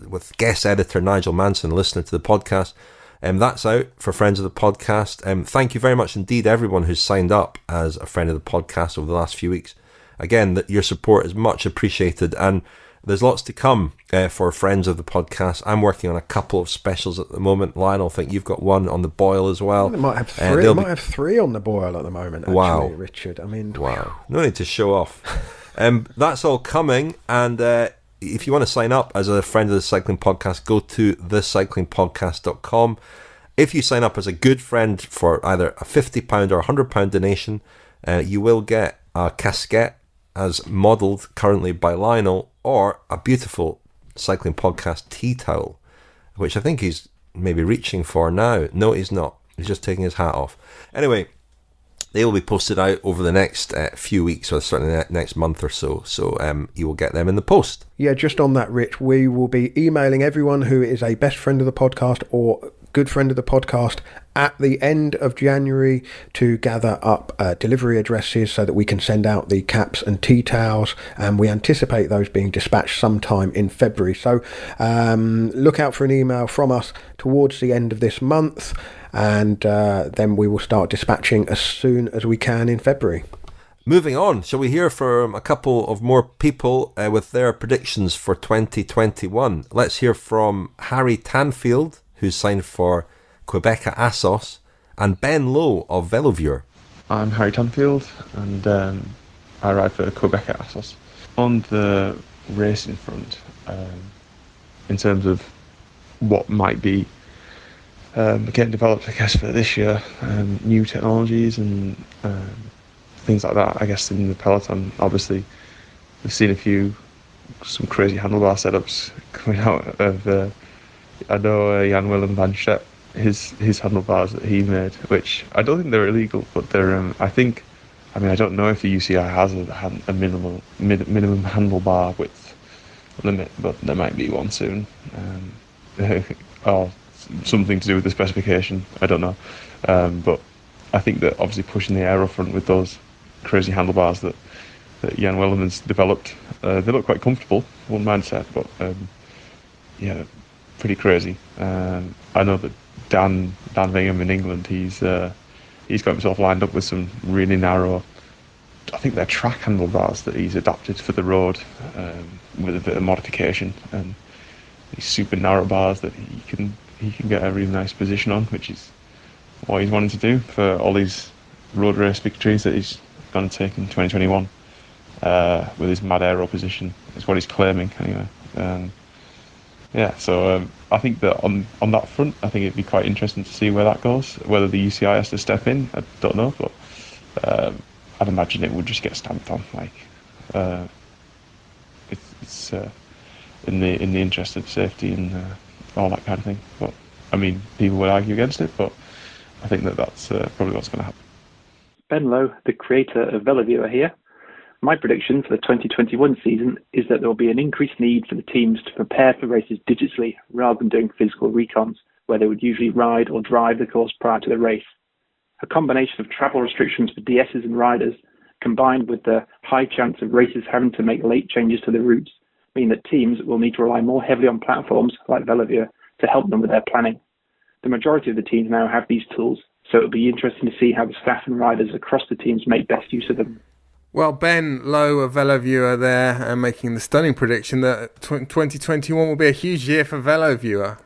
with guest editor Nigel Manson, listener to the podcast, That's out for friends of the podcast. Thank you very much indeed, everyone who's signed up as a friend of the podcast over the last few weeks. Again, your support is much appreciated, and there's lots to come for friends of the podcast. I'm working on a couple of specials at the moment. Lionel, I think you've got one on the boil as well. They might have three. They might have three on the boil at the moment. Actually, wow, Richard. I mean, wow. No need to show off. That's all coming, and if you want to sign up as a friend of the Cycling Podcast, go to thecyclingpodcast.com. If you sign up as a good friend for either a £50 or £100 donation, you will get a casquette as modelled currently by Lionel, or a beautiful Cycling Podcast tea towel, which I think he's maybe reaching for now. No, he's not. He's just taking his hat off. Anyway, they will be posted out over the next few weeks, or certainly next month or so. So you will get them in the post. Yeah, just on that, Rich, we will be emailing everyone who is a best friend of the podcast or good friend of the podcast at the end of January to gather up delivery addresses so that we can send out the caps and tea towels, and we anticipate those being dispatched sometime in February. So look out for an email from us towards the end of this month, and then we will start dispatching as soon as we can in February. Moving on, shall we hear from a couple of more people with their predictions for 2021? Let's hear from Harry Tanfield, who's signed for Quebeca Assos, and Ben Lowe of VeloViewer. I'm Harry Tanfield, and I ride for Quebeca Assos. On the racing front, in terms of what might be getting developed, I guess, for this year, new technologies and things like that, I guess, in the peloton, obviously, we've seen some crazy handlebar setups coming out of... I know Jan Willem van Schep, his handlebars that he made, which I don't think they're illegal, but they're. I don't know if the UCI has a minimum handlebar width limit, but there might be one soon, or something to do with the specification. I don't know, but I think that obviously pushing the aero front with those crazy handlebars that Jan Willem has developed, they look quite comfortable. One mindset, but yeah. Pretty crazy. I know that Dan Vingham in England, he's got himself lined up with some really narrow, I think they're track handlebars that he's adapted for the road with a bit of modification, and these super narrow bars that he can get a really nice position on, which is what he's wanting to do for all these road race victories that he's going to take in 2021 with his mad aero position. Is what he's claiming anyway. Yeah, so I think that on that front, I think it'd be quite interesting to see where that goes. Whether the UCI has to step in, I don't know, but I'd imagine it would just get stamped on. Like it's in the interest of safety and all that kind of thing. But I mean, people would argue against it, but I think that's probably what's going to happen. Ben Lowe, the creator of VeloViewer here. My prediction for the 2021 season is that there will be an increased need for the teams to prepare for races digitally rather than doing physical recons, where they would usually ride or drive the course prior to the race. A combination of travel restrictions for DSs and riders, combined with the high chance of races having to make late changes to the routes, mean that teams will need to rely more heavily on platforms like VeloViewer to help them with their planning. The majority of the teams now have these tools, so it will be interesting to see how the staff and riders across the teams make best use of them. Well, Ben Lowe of VeloViewer there, making the stunning prediction that 2021 will be a huge year for VeloViewer.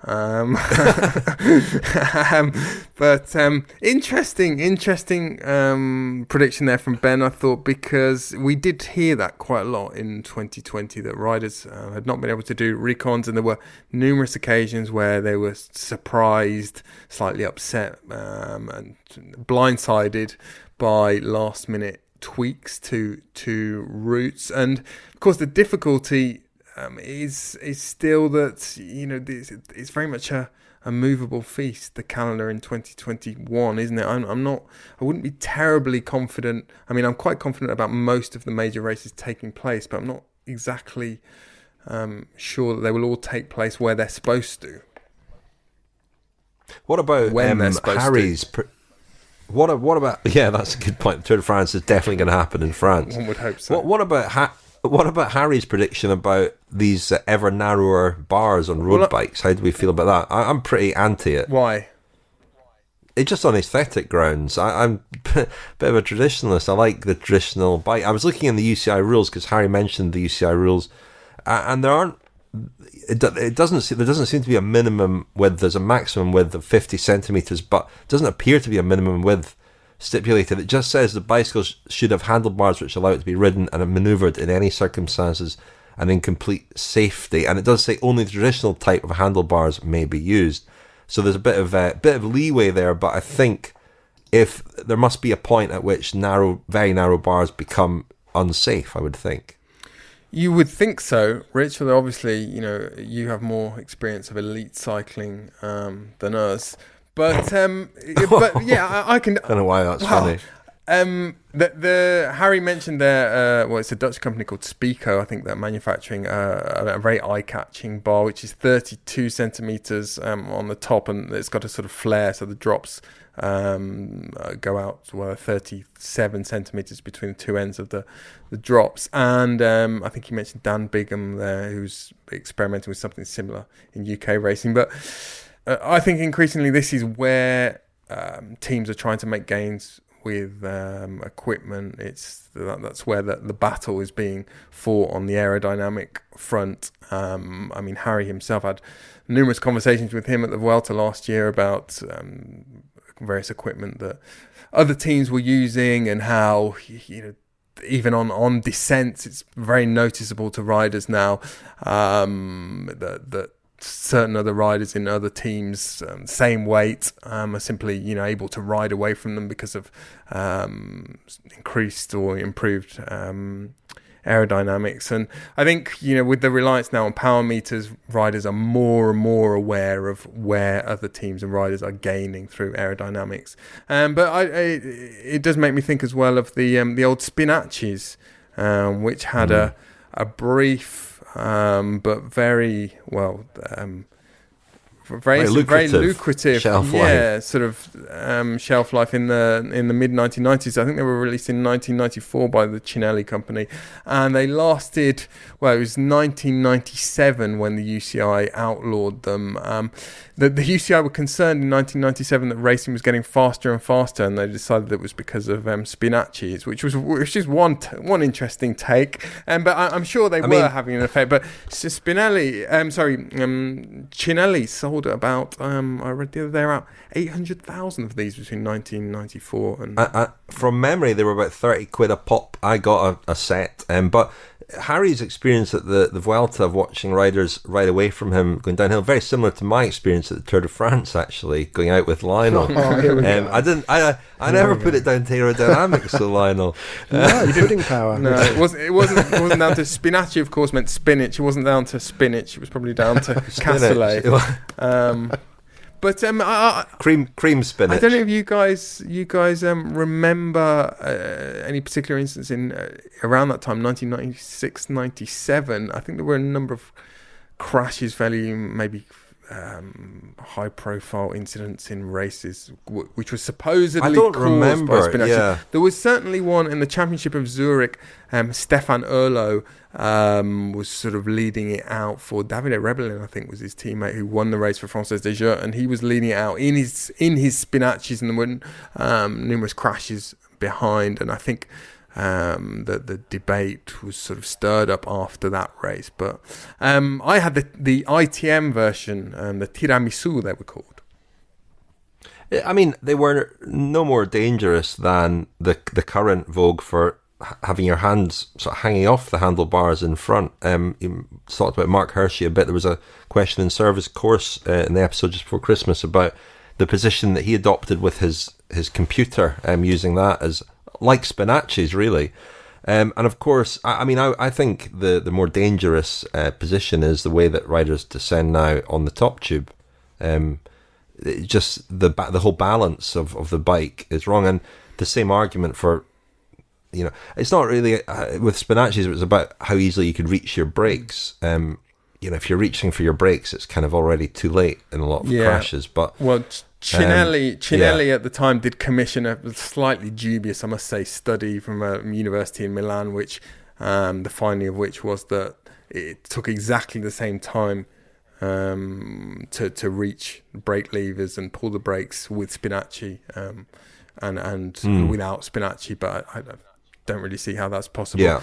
But interesting prediction there from Ben, I thought, because we did hear that quite a lot in 2020, that riders had not been able to do recons, and there were numerous occasions where they were surprised, slightly upset, and blindsided by last-minute tweaks to routes. And of course the difficulty is still that it's very much a movable feast, the calendar in 2021, isn't it? I wouldn't be terribly confident. I mean, I'm quite confident about most of the major races taking place, but I'm not exactly sure that they will all take place where they're supposed to. What about when they're supposed Harry's to? What about? Yeah, that's a good point. The Tour de France is definitely going to happen in France. One would hope so. What about Harry's prediction about these ever narrower bars on road bikes? How do we feel about that? I'm pretty anti it. Why? it's just on aesthetic grounds. I'm a bit of a traditionalist. I like the traditional bike. I was looking in the UCI rules because Harry mentioned the UCI rules, and there aren't. There doesn't seem to be a minimum width. There's a maximum width of 50 centimeters, but it doesn't appear to be a minimum width stipulated. It just says the bicycles should have handlebars which allow it to be ridden and manoeuvred in any circumstances and in complete safety. And it does say only the traditional type of handlebars may be used. So there's a bit of leeway there, but I think if there must be a point at which very narrow bars become unsafe, I would think. You would think so, Rich. Although obviously, you have more experience of elite cycling than us. But yeah, I can. I don't know why that's funny. The Harry mentioned there. It's a Dutch company called Spico. I think they're manufacturing a very eye-catching bar, which is 32 centimeters on the top, and it's got a sort of flare, so the drops go out 37 centimeters between the two ends of the drops. And I think you mentioned Dan Bigham there, who's experimenting with something similar in UK racing. But I think increasingly this is where teams are trying to make gains with equipment. That's where the battle is being fought on the aerodynamic front. Harry himself had numerous conversations with him at the Vuelta last year about various equipment that other teams were using, and how even on descents it's very noticeable to riders now that certain other riders in other teams, same weight, are simply able to ride away from them because of increased or improved aerodynamics. And I think with the reliance now on power meters, riders are more and more aware of where other teams and riders are gaining through aerodynamics. But it does make me think as well of the old Spinaccis, which had a brief but very very lucrative shelf life. Sort of shelf life in the mid 1990s. I think they were released in 1994 by the Cinelli company, and they lasted. Well, it was 1997 when the UCI outlawed them. The UCI were concerned in 1997 that racing was getting faster and faster, and they decided that it was because of Spinaccis, which is one interesting take. But I'm sure they were having an effect. But Cinelli sold about I read the other day about 800,000 of these between 1994 and. From memory, they were about 30 quid a pop. I got a set, but Harry's experience at the Vuelta of watching riders ride away from him going downhill, very similar to my experience at the Tour de France, actually, going out with Lionel. I never put it down to aerodynamics, so Lionel. No, pudding power. No, it wasn't down to Spinacci, of course, meant spinach. It wasn't down to spinach. It was probably down to cassoulet. But cream spinach. I don't know if you guys remember any particular instance in around that time, 1996, 97. I think there were a number of crashes, fairly maybe high-profile incidents in races, which was supposedly caused by Spinacci. Yeah. There was certainly one in the Championship of Zurich. Stefan Erlo was sort of leading it out for Davide Rebellin, I think was his teammate, who won the race for François Desjeux, and he was leading it out in his Spinaccis, and there were numerous crashes behind, and I think that the debate was sort of stirred up after that race. But I had the ITM version, the tiramisu they were called. I mean, they were no more dangerous than the current vogue for having your hands sort of hanging off the handlebars in front. You talked about Mark Hershey a bit. There was a question in Service Course in the episode just before Christmas about the position that he adopted with his computer, using that as like Spinacci's, really. And of course, I think the more dangerous position is the way that riders descend now on the top tube. Just the whole balance of the bike is wrong, and the same argument for, it's not really with Spinacci's. It was about how easily you could reach your brakes. If you're reaching for your brakes, it's kind of already too late in a lot of crashes. But Cinelli at the time did commission a slightly dubious, I must say, study from a university in Milan, which the finding of which was that it took exactly the same time to reach brake levers and pull the brakes with Spinacci and without Spinacci, but I don't really see how that's possible. Yeah.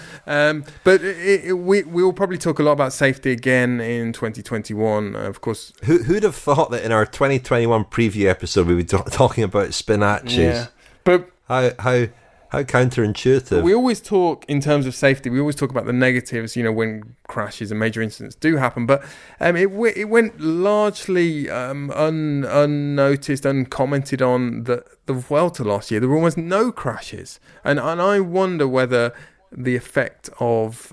But we will probably talk a lot about safety again in 2021. Of course, Who'd have thought that in our 2021 preview episode we'd be talking about Spinacci's? yeah, but How counterintuitive. we always talk in terms of safety. We always talk about the negatives, when crashes and major incidents do happen. But it went largely unnoticed, uncommented on the Vuelta last year. There were almost no crashes, and I wonder whether the effect of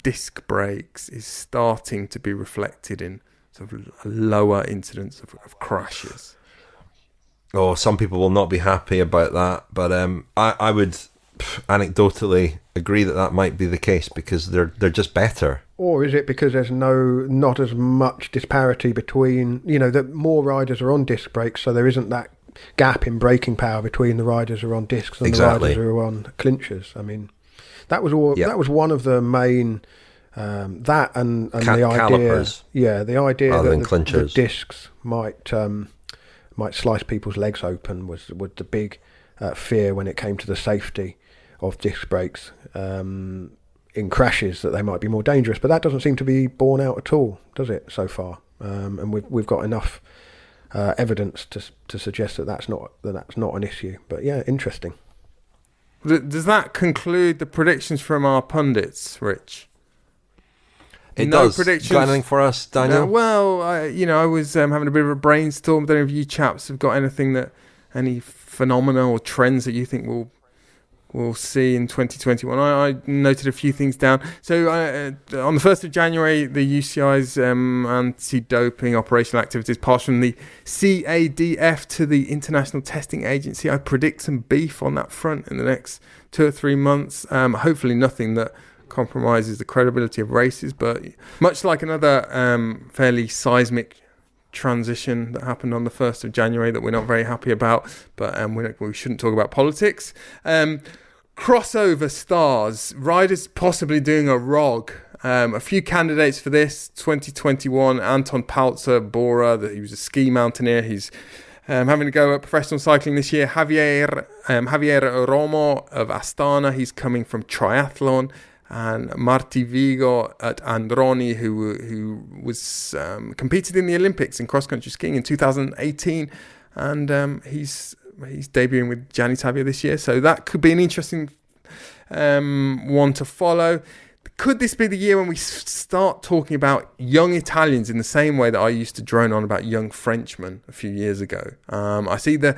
disc brakes is starting to be reflected in sort of lower incidence of crashes. Oh, some people will not be happy about that, but I would anecdotally agree that might be the case because they're just better. Or is it because there's not as much disparity between, that more riders are on disc brakes, so there isn't that gap in braking power between the riders who are on discs and the riders who are on clinchers. I mean, that was all. Yep. That was one of the main. That and the idea, calipers, the idea that the discs might slice people's legs open was the big fear when it came to the safety of disc brakes in crashes, that they might be more dangerous. But that doesn't seem to be borne out at all, does it, so far? And we've got enough evidence to suggest that that's not an issue. But yeah, interesting. Does that conclude the predictions from our pundits, Rich? It does. Predictions. Got anything for us, Daniel? I was having a bit of a brainstorm. Don't know if you chaps have got any phenomena or trends that you think we'll see in 2021. I noted a few things down. So on the 1st of January, the UCI's anti-doping operational activities passed from the CADF to the International Testing Agency. I predict some beef on that front in the next 2 or 3 months. Hopefully nothing that compromises the credibility of races, but much like another fairly seismic transition that happened on the 1st of January that we're not very happy about, but we shouldn't talk about politics. Crossover stars, riders possibly doing a ROG. A few candidates for this: 2021, Anton Palzer, Bora, he was a ski mountaineer. He's having to go at professional cycling this year. Javier Romo of Astana, he's coming from triathlon. And Marti Vigo at Androni, who was competed in the Olympics in cross-country skiing in 2018, and he's debuting with Gianni Tavia this year, so that could be an interesting one to follow. Could this be the year when we start talking about young Italians in the same way that I used to drone on about young Frenchmen a few years ago? I see the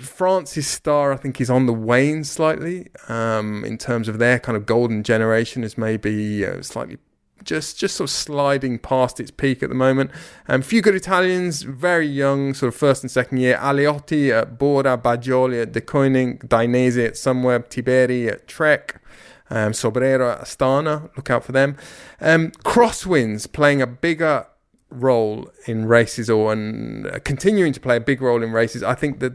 France's star, I think, is on the wane slightly in terms of their kind of golden generation, is maybe slightly just sort of sliding past its peak at the moment. A few good Italians, very young, sort of first and second year. Aliotti at Bora, Baggioli at De Koning, Dainese at Sunweb, Tiberi at Trek, Sobrero at Astana, look out for them. Crosswinds playing a bigger role in races, and continuing to play a big role in races. I think that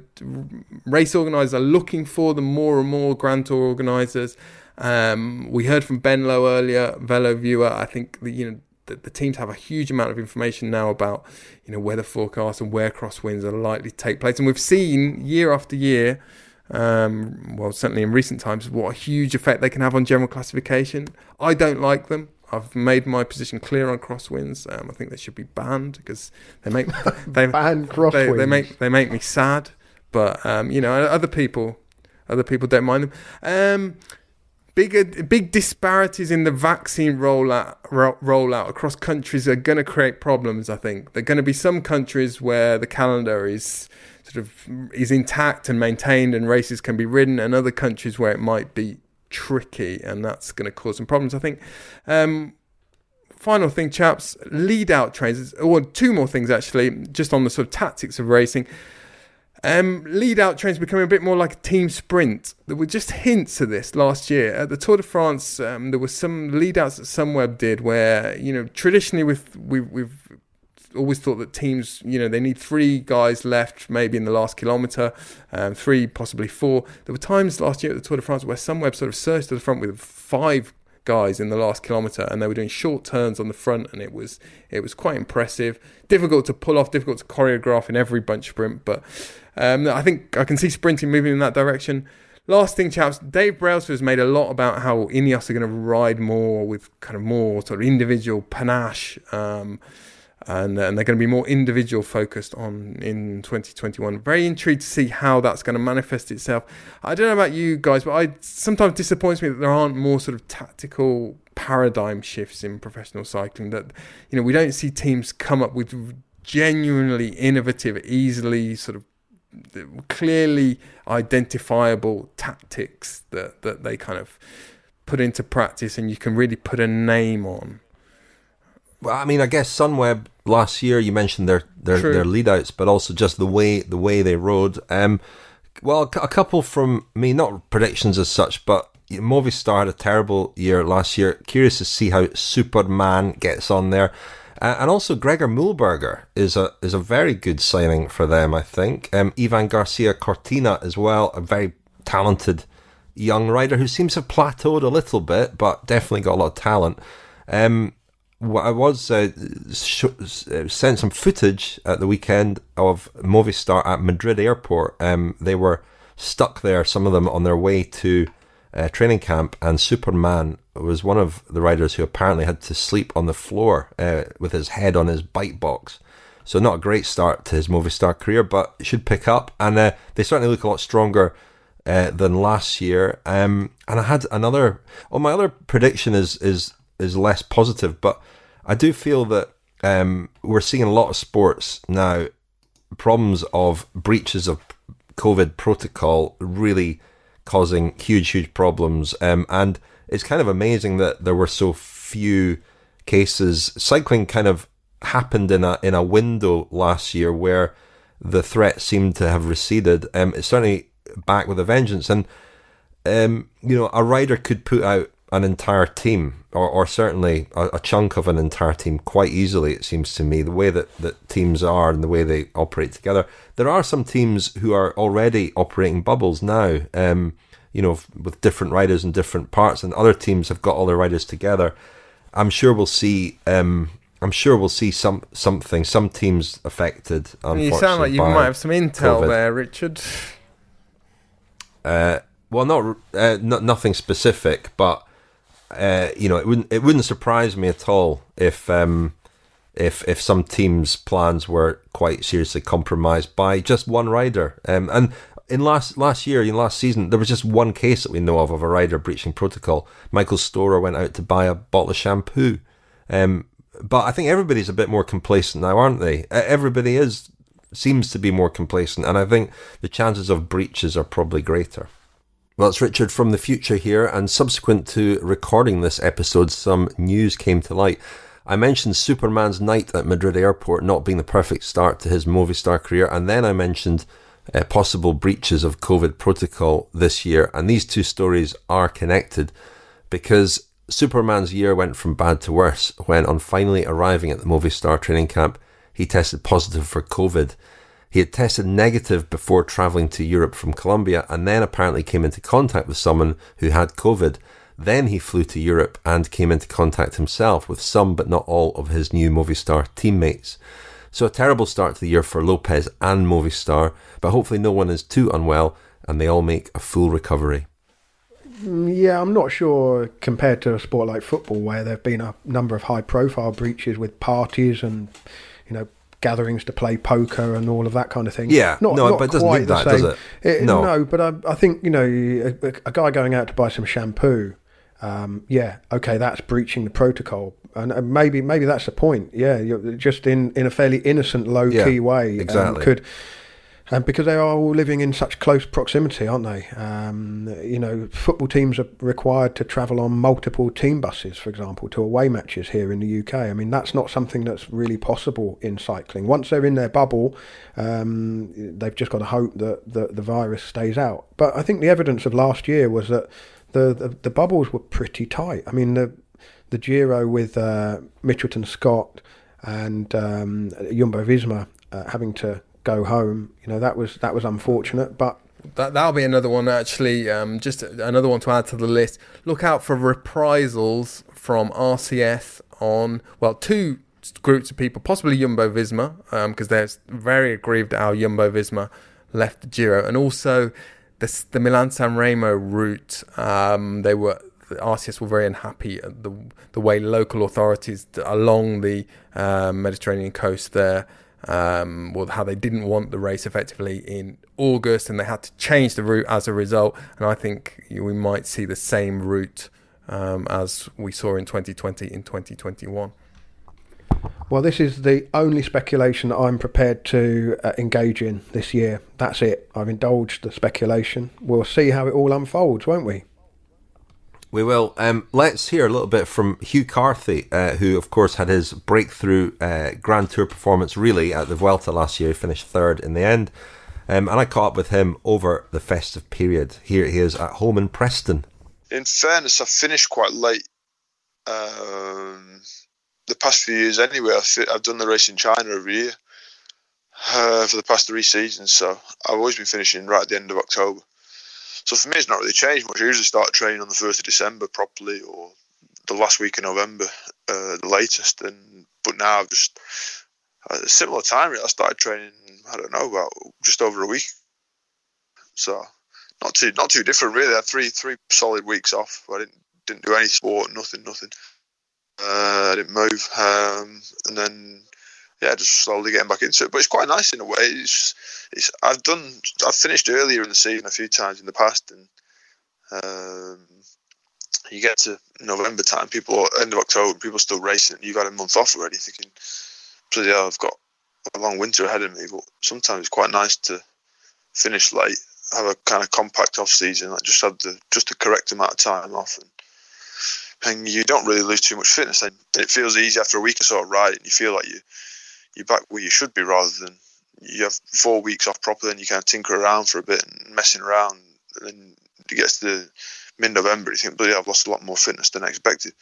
race organisers are looking for them more and more, Grand Tour organisers. We heard from Ben Lowe earlier, VeloViewer. I think the teams have a huge amount of information now about weather forecasts and where crosswinds are likely to take place, and we've seen year after year, certainly in recent times, what a huge effect they can have on general classification. I don't like them. I've made my position clear on crosswinds. I think they should be banned because they make ban crosswinds. They make me sad. But other people don't mind them. Big disparities in the vaccine rollout across countries are going to create problems. I think there are going to be some countries where the calendar is intact and maintained and races can be ridden, and other countries where it might be tricky, and that's going to cause some problems, I think. Final thing, chaps, lead out trains, or two more things actually, just on the sort of tactics of racing. Lead out trains becoming a bit more like a team sprint. There were just hints of this last year at the Tour de France. There were some lead outs that Sunweb did where traditionally we've always thought that teams, they need 3 guys left, maybe in the last kilometre, 3, possibly 4. There were times last year at the Tour de France where Sunweb sort of surged to the front with 5 guys in the last kilometre, and they were doing short turns on the front, and it was quite impressive. Difficult to pull off, difficult to choreograph in every bunch sprint, but I think I can see sprinting moving in that direction. Last thing, chaps, Dave Brailsford's made a lot about how Ineos are going to ride more with kind of more sort of individual panache, and they're going to be more individual focused in 2021. Very intrigued to see how that's going to manifest itself. I don't know about you guys, but it sometimes disappoints me that there aren't more sort of tactical paradigm shifts in professional cycling. That, you know, we don't see teams come up with genuinely innovative, easily sort of clearly identifiable tactics that they kind of put into practice and you can really put a name on. Well, I mean, I guess Sunweb last year, you mentioned their lead outs, but also just the way they rode. Well, a couple from me, not predictions as such, but Movistar had a terrible year last year. Curious to see how Superman gets on there. And also Gregor Mühlberger is a very good signing for them, I think. Ivan Garcia Cortina as well, a very talented young rider who seems to have plateaued a little bit, but definitely got a lot of talent. I was sent some footage at the weekend of Movistar at Madrid airport. They were stuck there, some of them on their way to training camp, and Superman was one of the riders who apparently had to sleep on the floor with his head on his bike box. So not a great start to his Movistar career, but it should pick up, and they certainly look a lot stronger than last year. And I had another. Well, my other prediction is less positive, but I do feel that we're seeing in a lot of sports now problems of breaches of COVID protocol really causing huge problems, and it's kind of amazing that there were so few cases. Cycling kind of happened in a window last year where the threat seemed to have receded. It's certainly back with a vengeance, and a rider could put out an entire team, or certainly a chunk of an entire team quite easily, it seems to me, the way that teams are and the way they operate together. There are some teams who are already operating bubbles now, with different riders in different parts, and other teams have got all their riders together. I'm sure we'll see some teams affected. You sound like you might have some intel COVID. there, Richard. Well, nothing specific, but it wouldn't surprise me at all if some teams' plans were quite seriously compromised by just one rider. And in last season, there was just one case that we know of a rider breaching protocol. Michael Storer went out to buy a bottle of shampoo. But I think everybody's a bit more complacent now, aren't they? Everybody seems to be more complacent, and I think the chances of breaches are probably greater. Well, it's Richard from the future here, and subsequent to recording this episode, some news came to light. I mentioned Superman's night at Madrid airport not being the perfect start to his Movistar career, and then I mentioned possible breaches of COVID protocol this year, and these two stories are connected because Superman's year went from bad to worse when, on finally arriving at the Movistar training camp, he tested positive for COVID. He had tested negative before travelling to Europe from Colombia, and then apparently came into contact with someone who had COVID. Then he flew to Europe and came into contact himself with some but not all of his new Movistar teammates. So a terrible start to the year for Lopez and Movistar, but hopefully no one is too unwell and they all make a full recovery. Yeah, I'm not sure compared to a sport like football where there have been a number of high-profile breaches with parties and, gatherings to play poker and all of that kind of thing. Yeah, but it doesn't do that, does it? No, but I think, a guy going out to buy some shampoo, that's breaching the protocol. And maybe that's the point. Yeah, you're just in a fairly innocent, low-key way. Exactly. And because they are all living in such close proximity, aren't they? Football teams are required to travel on multiple team buses, for example, to away matches here in the UK. I mean, that's not something that's really possible in cycling. Once they're in their bubble, they've just got to hope that the virus stays out. But I think the evidence of last year was that the bubbles were pretty tight. I mean, the Giro with Mitchelton Scott and Jumbo-Visma having to go home, that was unfortunate, but that'll be another one, actually. Just another one to add to the list. Look out for reprisals from RCS on, well, two groups of people, possibly Jumbo-Visma, because they're very aggrieved at how Jumbo-Visma left the Giro, and also the Milan-San Remo route. The RCS were very unhappy at the way local authorities along the Mediterranean coast there, how they didn't want the race effectively in August, and they had to change the route as a result. And I think we might see the same route as we saw in 2020 in 2021. Well, this is the only speculation that I'm prepared to engage in this year. That's it. I've indulged the speculation. We'll see how it all unfolds, won't we? We will. Let's hear a little bit from Hugh Carthy, who, of course, had his breakthrough Grand Tour performance really at the Vuelta last year. He finished third in the end. And I caught up with him over the festive period. Here he is at home in Preston. In fairness, I finished quite late. The past few years anyway, I've done the race in China every year for the past 3 seasons. So I've always been finishing right at the end of October. So for me, it's not really changed much. I usually start training on the 1st of December properly, or the last week of November, the latest. But now I've just a similar time. Really. I started training, I don't know, about just over a week. So not too different really. I had three solid weeks off. I didn't do any sport, nothing. I didn't move, and then just slowly getting back into it. But it's quite nice in a way. I've finished earlier in the season a few times in the past, and you get to November time, end of October, people still racing. You've had a month off already, thinking, bloody hell, I've got a long winter ahead of me. But sometimes it's quite nice to finish late, have a kind of compact off season, like just have the correct amount of time off, and you don't really lose too much fitness. And it feels easy after a week or so of riding. You feel like you're back where you should be, rather than you have 4 weeks off properly and you kind of tinker around for a bit and messing around, and then it gets to mid-November, you think, bloody, I've lost a lot more fitness than I expected.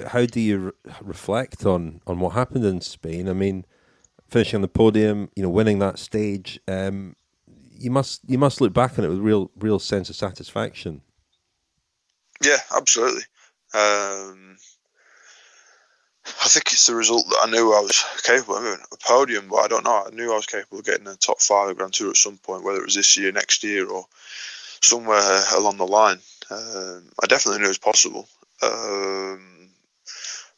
How do you reflect on what happened in Spain? I mean, finishing on the podium, winning that stage, you must look back on it with real sense of satisfaction. Yeah, absolutely. I think it's the result that I knew I was capable of. A podium, but I don't know. I knew I was capable of getting a top 5 Grand Tour at some point, whether it was this year, next year, or somewhere along the line. I definitely knew it was possible.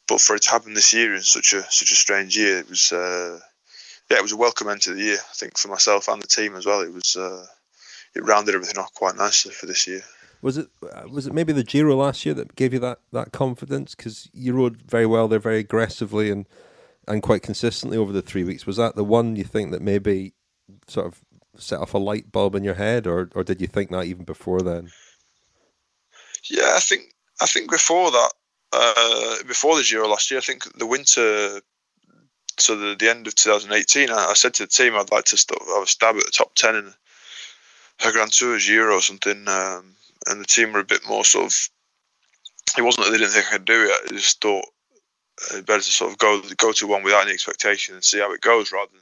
But for it to happen this year in such a strange year, it was a welcome end to the year. I think for myself and the team as well. It rounded everything off quite nicely for this year. Was it maybe the Giro last year that gave you that confidence? Because you rode very well there, very aggressively and quite consistently over the 3 weeks. Was that the one you think that maybe sort of set off a light bulb in your head, or did you think that even before then? Yeah, I think before that, before the Giro last year, I think the winter, so the end of 2018, I said to the team I'd like to have a stab at the top 10 in a Grand Tour Giro or something. And the team were a bit more sort of, it wasn't that they didn't think I could do it, I just thought better to sort of go to one without any expectation and see how it goes, rather than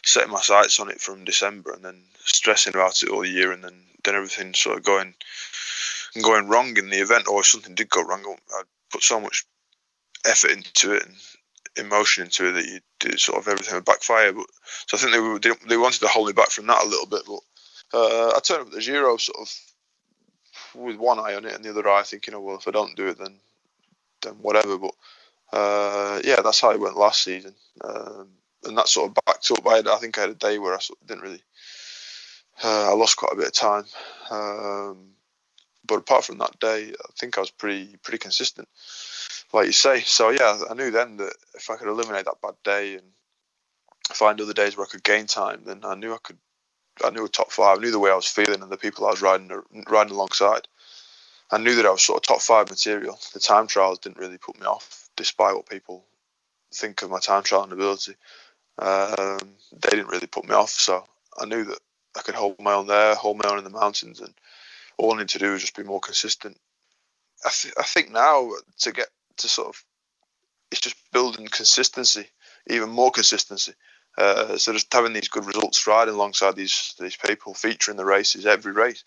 setting my sights on it from December and then stressing about it all year, and then everything sort of going wrong in the event, or if something did go wrong, I'd put so much effort into it and emotion into it that you did sort of everything would backfire. But so I think they wanted to hold me back from that a little bit, but I turned up at the Giro sort of with one eye on it and the other eye thinking, well, if I don't do it, then whatever. But that's how it went last season, and that sort of backed up. I think I had a day where I sort of didn't really. I lost quite a bit of time, but apart from that day, I think I was pretty consistent, like you say. So yeah, I knew then that if I could eliminate that bad day and find other days where I could gain time, then I knew a top 5. I knew the way I was feeling and the people I was riding alongside. I knew that I was sort of top 5 material. The time trials didn't really put me off, despite what people think of my time trial and ability. They didn't really put me off, so I knew that I could hold my own there, hold my own in the mountains, and all I need to do is just be more consistent. I think now to get to sort of, it's just building consistency, even more consistency. So just having these good results, riding alongside these people, featuring the races every race,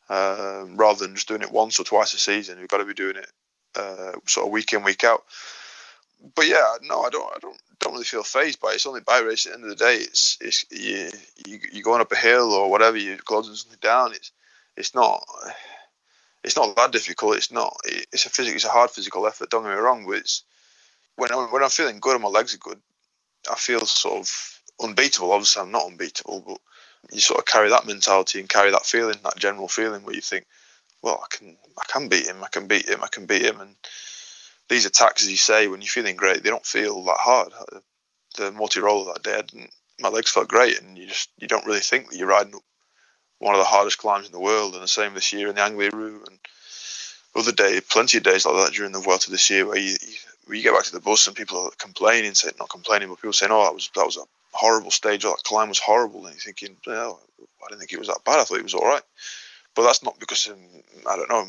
rather than just doing it once or twice a season. We've got to be doing it sort of week in, week out. But yeah, no, I don't really feel phased by it. It's only bike racing. At the end of the day, it's you going up a hill or whatever, you're closing something down. It's not that difficult. It's a hard physical effort. Don't get me wrong, but it's when I'm feeling good and my legs are good, I feel sort of unbeatable. Obviously, I'm not unbeatable, but you sort of carry that mentality and carry that feeling, that general feeling where you think, well, I can beat him, I can beat him. And these attacks, as you say, when you're feeling great, they don't feel that hard. The multi-roller that day, my legs felt great, and you don't really think that you're riding up one of the hardest climbs in the world. And the same this year in the Anglia route, and other day, plenty of days like that during the Vuelta this year, where you get back to the bus and people are complaining, not complaining, but people saying, "Oh, that was a horrible stage, or that climb was horrible," and you're thinking, "Well, I didn't think it was that bad. I thought it was all right." But that's not because I don't know.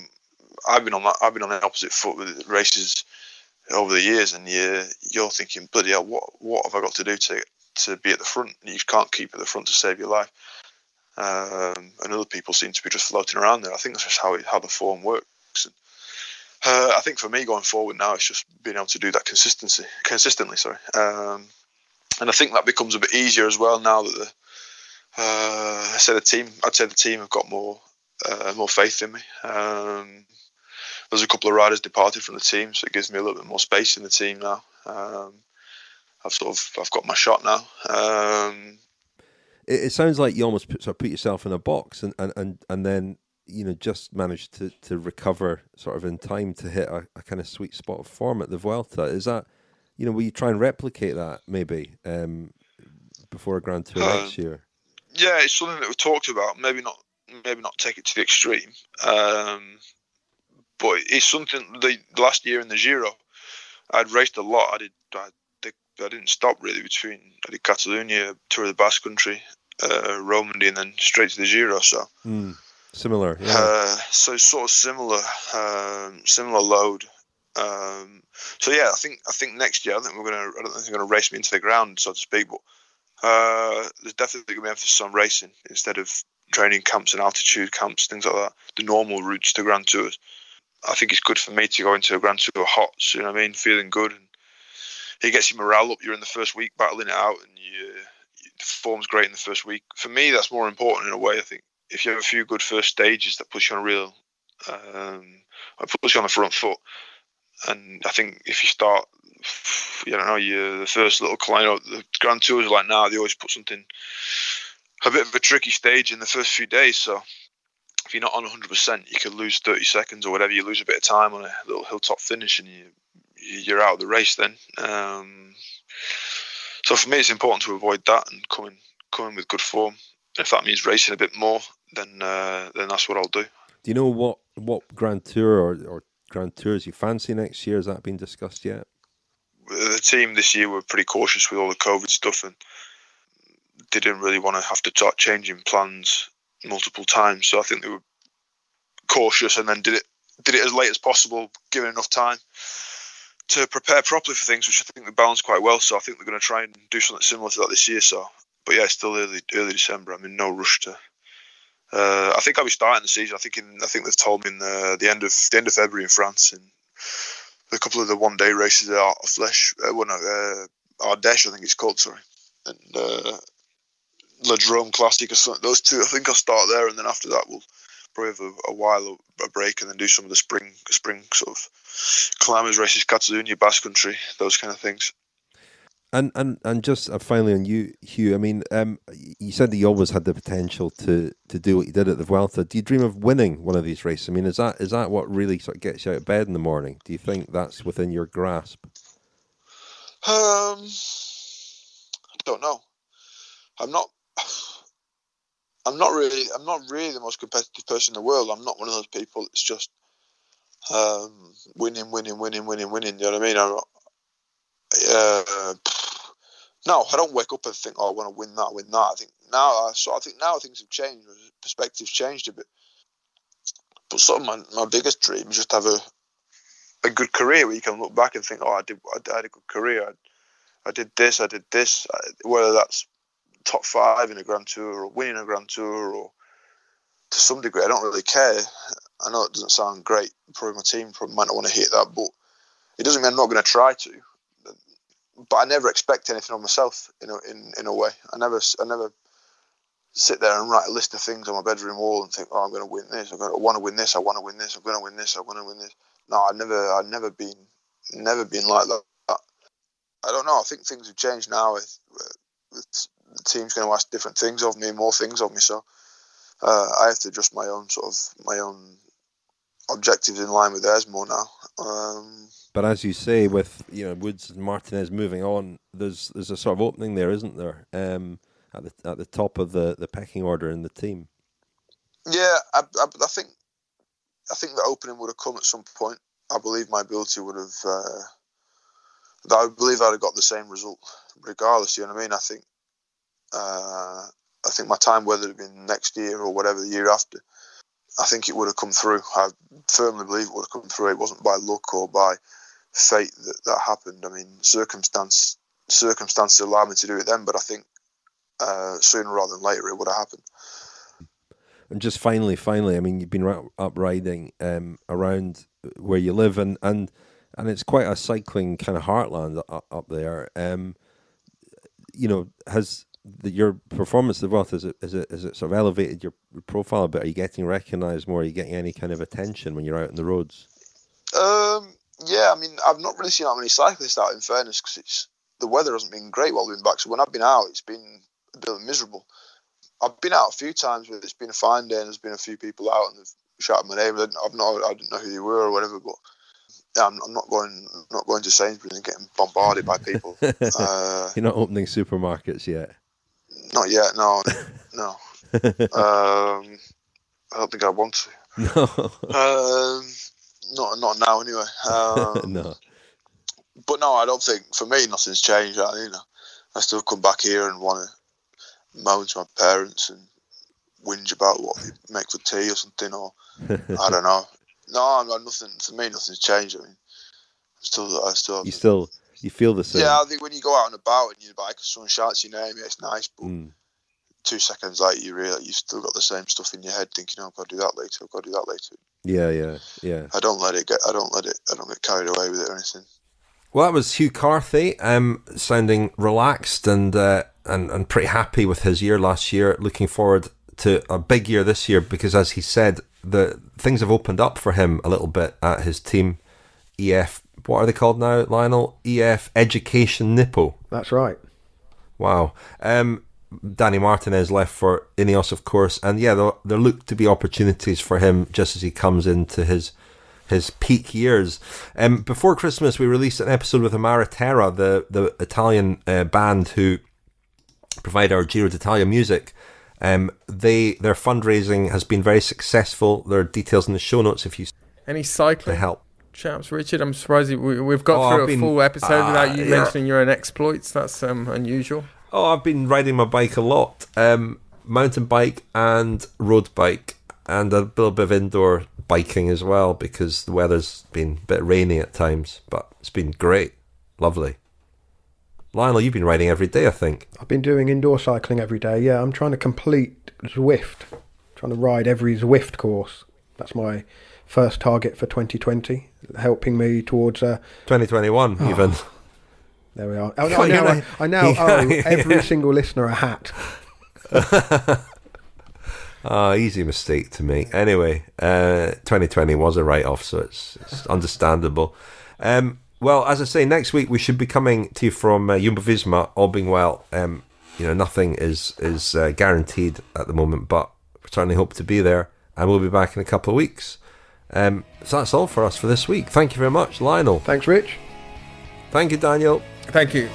I've been on the opposite foot with races over the years, and you're thinking, bloody hell, what have I got to do to be at the front? And you can't keep at the front to save your life. And other people seem to be just floating around there. I think that's just how the form works. And, I think for me going forward now, it's just being able to do that consistently. And I think that becomes a bit easier as well now that I'd say the team have got more faith in me. There's a couple of riders departed from the team, so it gives me a little bit more space in the team now. I've got my shot now. It sounds like you almost put yourself in a box and then just managed to recover sort of in time to hit a kind of sweet spot of form at the Vuelta. Is that will you try and replicate that maybe before a Grand Tour next year? Yeah, it's something that we've talked about. Maybe not take it to the extreme. But it's something. The last year in the Giro, I'd raced a lot. I didn't stop really between. I did Catalonia, Tour of the Basque Country, Romandy, and then straight to the Giro. So similar. Yeah. So sort of similar load. So yeah, I think next year I don't think they're gonna race me into the ground, so to speak. But there's definitely gonna be emphasis on racing instead of training camps and altitude camps, things like that. The normal routes to Grand Tours. I think it's good for me to go into a Grand Tour hot, so, feeling good, and it gets your morale up. You're in the first week battling it out, and the form's great in the first week. For me, that's more important in a way. I think if you have a few good first stages that push you on push you on the front foot, and I think if you start, the first little climb, the Grand Tours like now, they always put a bit of a tricky stage in the first few days, so if you're not on 100%, you could lose 30 seconds or whatever. You lose a bit of time on a little hilltop finish, and you're out of the race then. So for me, it's important to avoid that and coming with good form. If that means racing a bit more, then that's what I'll do. Do you know what Grand Tour or Grand Tours you fancy next year? Has that been discussed yet? The team this year were pretty cautious with all the COVID stuff, and they didn't really want to have to start changing plans multiple times. So I think they were cautious and then did it as late as possible, given enough time to prepare properly for things, which I think they balanced quite well. So I think they're going to try and do something similar to that this year. So, but yeah, it's still early December. I'm in no rush to. I think I'll be starting the season. I think they've told me in the end of February in France, and a couple of the one-day races at Ardèche, I think it's called. Sorry, and La Drôme Classic or something. Those two, I think I'll start there, and then after that we'll probably have a break, and then do some of the spring sort of climbers races, Catalonia, Basque Country, those kind of things. And just finally on you, Hugh. I mean, you said that you always had the potential to do what you did at the Vuelta. Do you dream of winning one of these races? I mean, is that what really sort of gets you out of bed in the morning? Do you think that's within your grasp? I don't know. I'm not really the most competitive person in the world. I'm not one of those people that's just winning. You know what I mean? No, I don't wake up and think, "Oh, I want to win that." I think now things have changed. Perspective's changed a bit. But sort of my biggest dream is just have a good career where you can look back and think, "Oh, I had a good career. I did this. Whether that's top 5 in a Grand Tour or winning a Grand Tour, or to some degree, I don't really care. I know it doesn't sound great. Probably my team might not want to hear that, but it doesn't mean I'm not going to try to. But I never expect anything of myself in a way. I never sit there and write a list of things on my bedroom wall and think, oh, I'm going to win this. I want to win this. I want to win this. I'm going to win this. I want to win this. No, I've never been like that. I don't know. I think things have changed now. With the team's going to ask different things of me, more things of me. So I have to adjust my own objectives in line with theirs more now. But as you say, with Woods and Martinez moving on, there's a sort of opening there, isn't there? At the top of the pecking order in the team. Yeah, I think the opening would have come at some point. I believe my ability would have. I believe I'd have got the same result regardless. You know what I mean? I think my time, whether it had been next year or whatever the year after, I think it would have come through. I firmly believe it would have come through. It wasn't by luck or by fate that happened. I mean, circumstances allowed me to do it then, but I think sooner rather than later it would have happened. And just finally, I mean, you've been up riding around where you live, and it's quite a cycling kind of heartland up there. Has your performance of the Vuelta, is it sort of elevated your profile a bit? Are you getting recognised more? Are you getting any kind of attention when you're out on the roads? Yeah, I mean, I've not really seen that many cyclists out, in fairness, because the weather hasn't been great while we've been back. So when I've been out, it's been a bit miserable. I've been out a few times where it's been a fine day and there's been a few people out and they've shouted my name. I didn't know who they were or whatever, but yeah, I'm not going to Sainsbury's and getting bombarded by people. You're not opening supermarkets yet? Not yet, no. I don't think I want to. No. Not now, anyway. No. But no, I don't think, for me, nothing's changed. I still come back here and want to moan to my parents and whinge about what they make for tea or something, or I don't know. No, nothing. For me, nothing's changed. I mean, I still. You feel the same. Yeah, I think when you go out and about and your bike, someone shouts your name, yeah, it's nice, but 2 seconds later you realise you've still got the same stuff in your head, thinking, "Oh, I've got to do that later." Yeah. I don't get carried away with it or anything. Well, that was Hugh Carthy, sounding relaxed and pretty happy with his year last year. Looking forward to a big year this year because, as he said, the things have opened up for him a little bit at his team. EF, what are they called now, Lionel? EF Education-Nippo. That's right. Wow. Danny Martinez left for Ineos, of course, and yeah, there look to be opportunities for him just as he comes into his peak years. Before Christmas, we released an episode with Amara Terra, the Italian band who provide our Giro d'Italia music. Their fundraising has been very successful. There are details in the show notes if you any cycling to help. Chaps, Richard, I'm surprised we've got through a full episode without you mentioning your own exploits. That's unusual. Oh, I've been riding my bike a lot, mountain bike and road bike, and a little bit of indoor biking as well because the weather's been a bit rainy at times, but it's been great, lovely. Lionel, you've been riding every day, I think. I've been doing indoor cycling every day. Yeah, I'm trying to complete Zwift, trying to ride every Zwift course. That's my first target for 2020, helping me towards 2021 even. There we are. I now owe every single listener a hat. Easy mistake to make. Anyway, 2020 was a write-off, so it's understandable. Well, as I say, next week we should be coming to you from Jumbo-Visma, all being well. Nothing is guaranteed at the moment, but we certainly hope to be there, and we'll be back in a couple of weeks. So that's all for us for this week. Thank you very much, Lionel. Thanks, Rich. Thank you, Daniel. Thank you.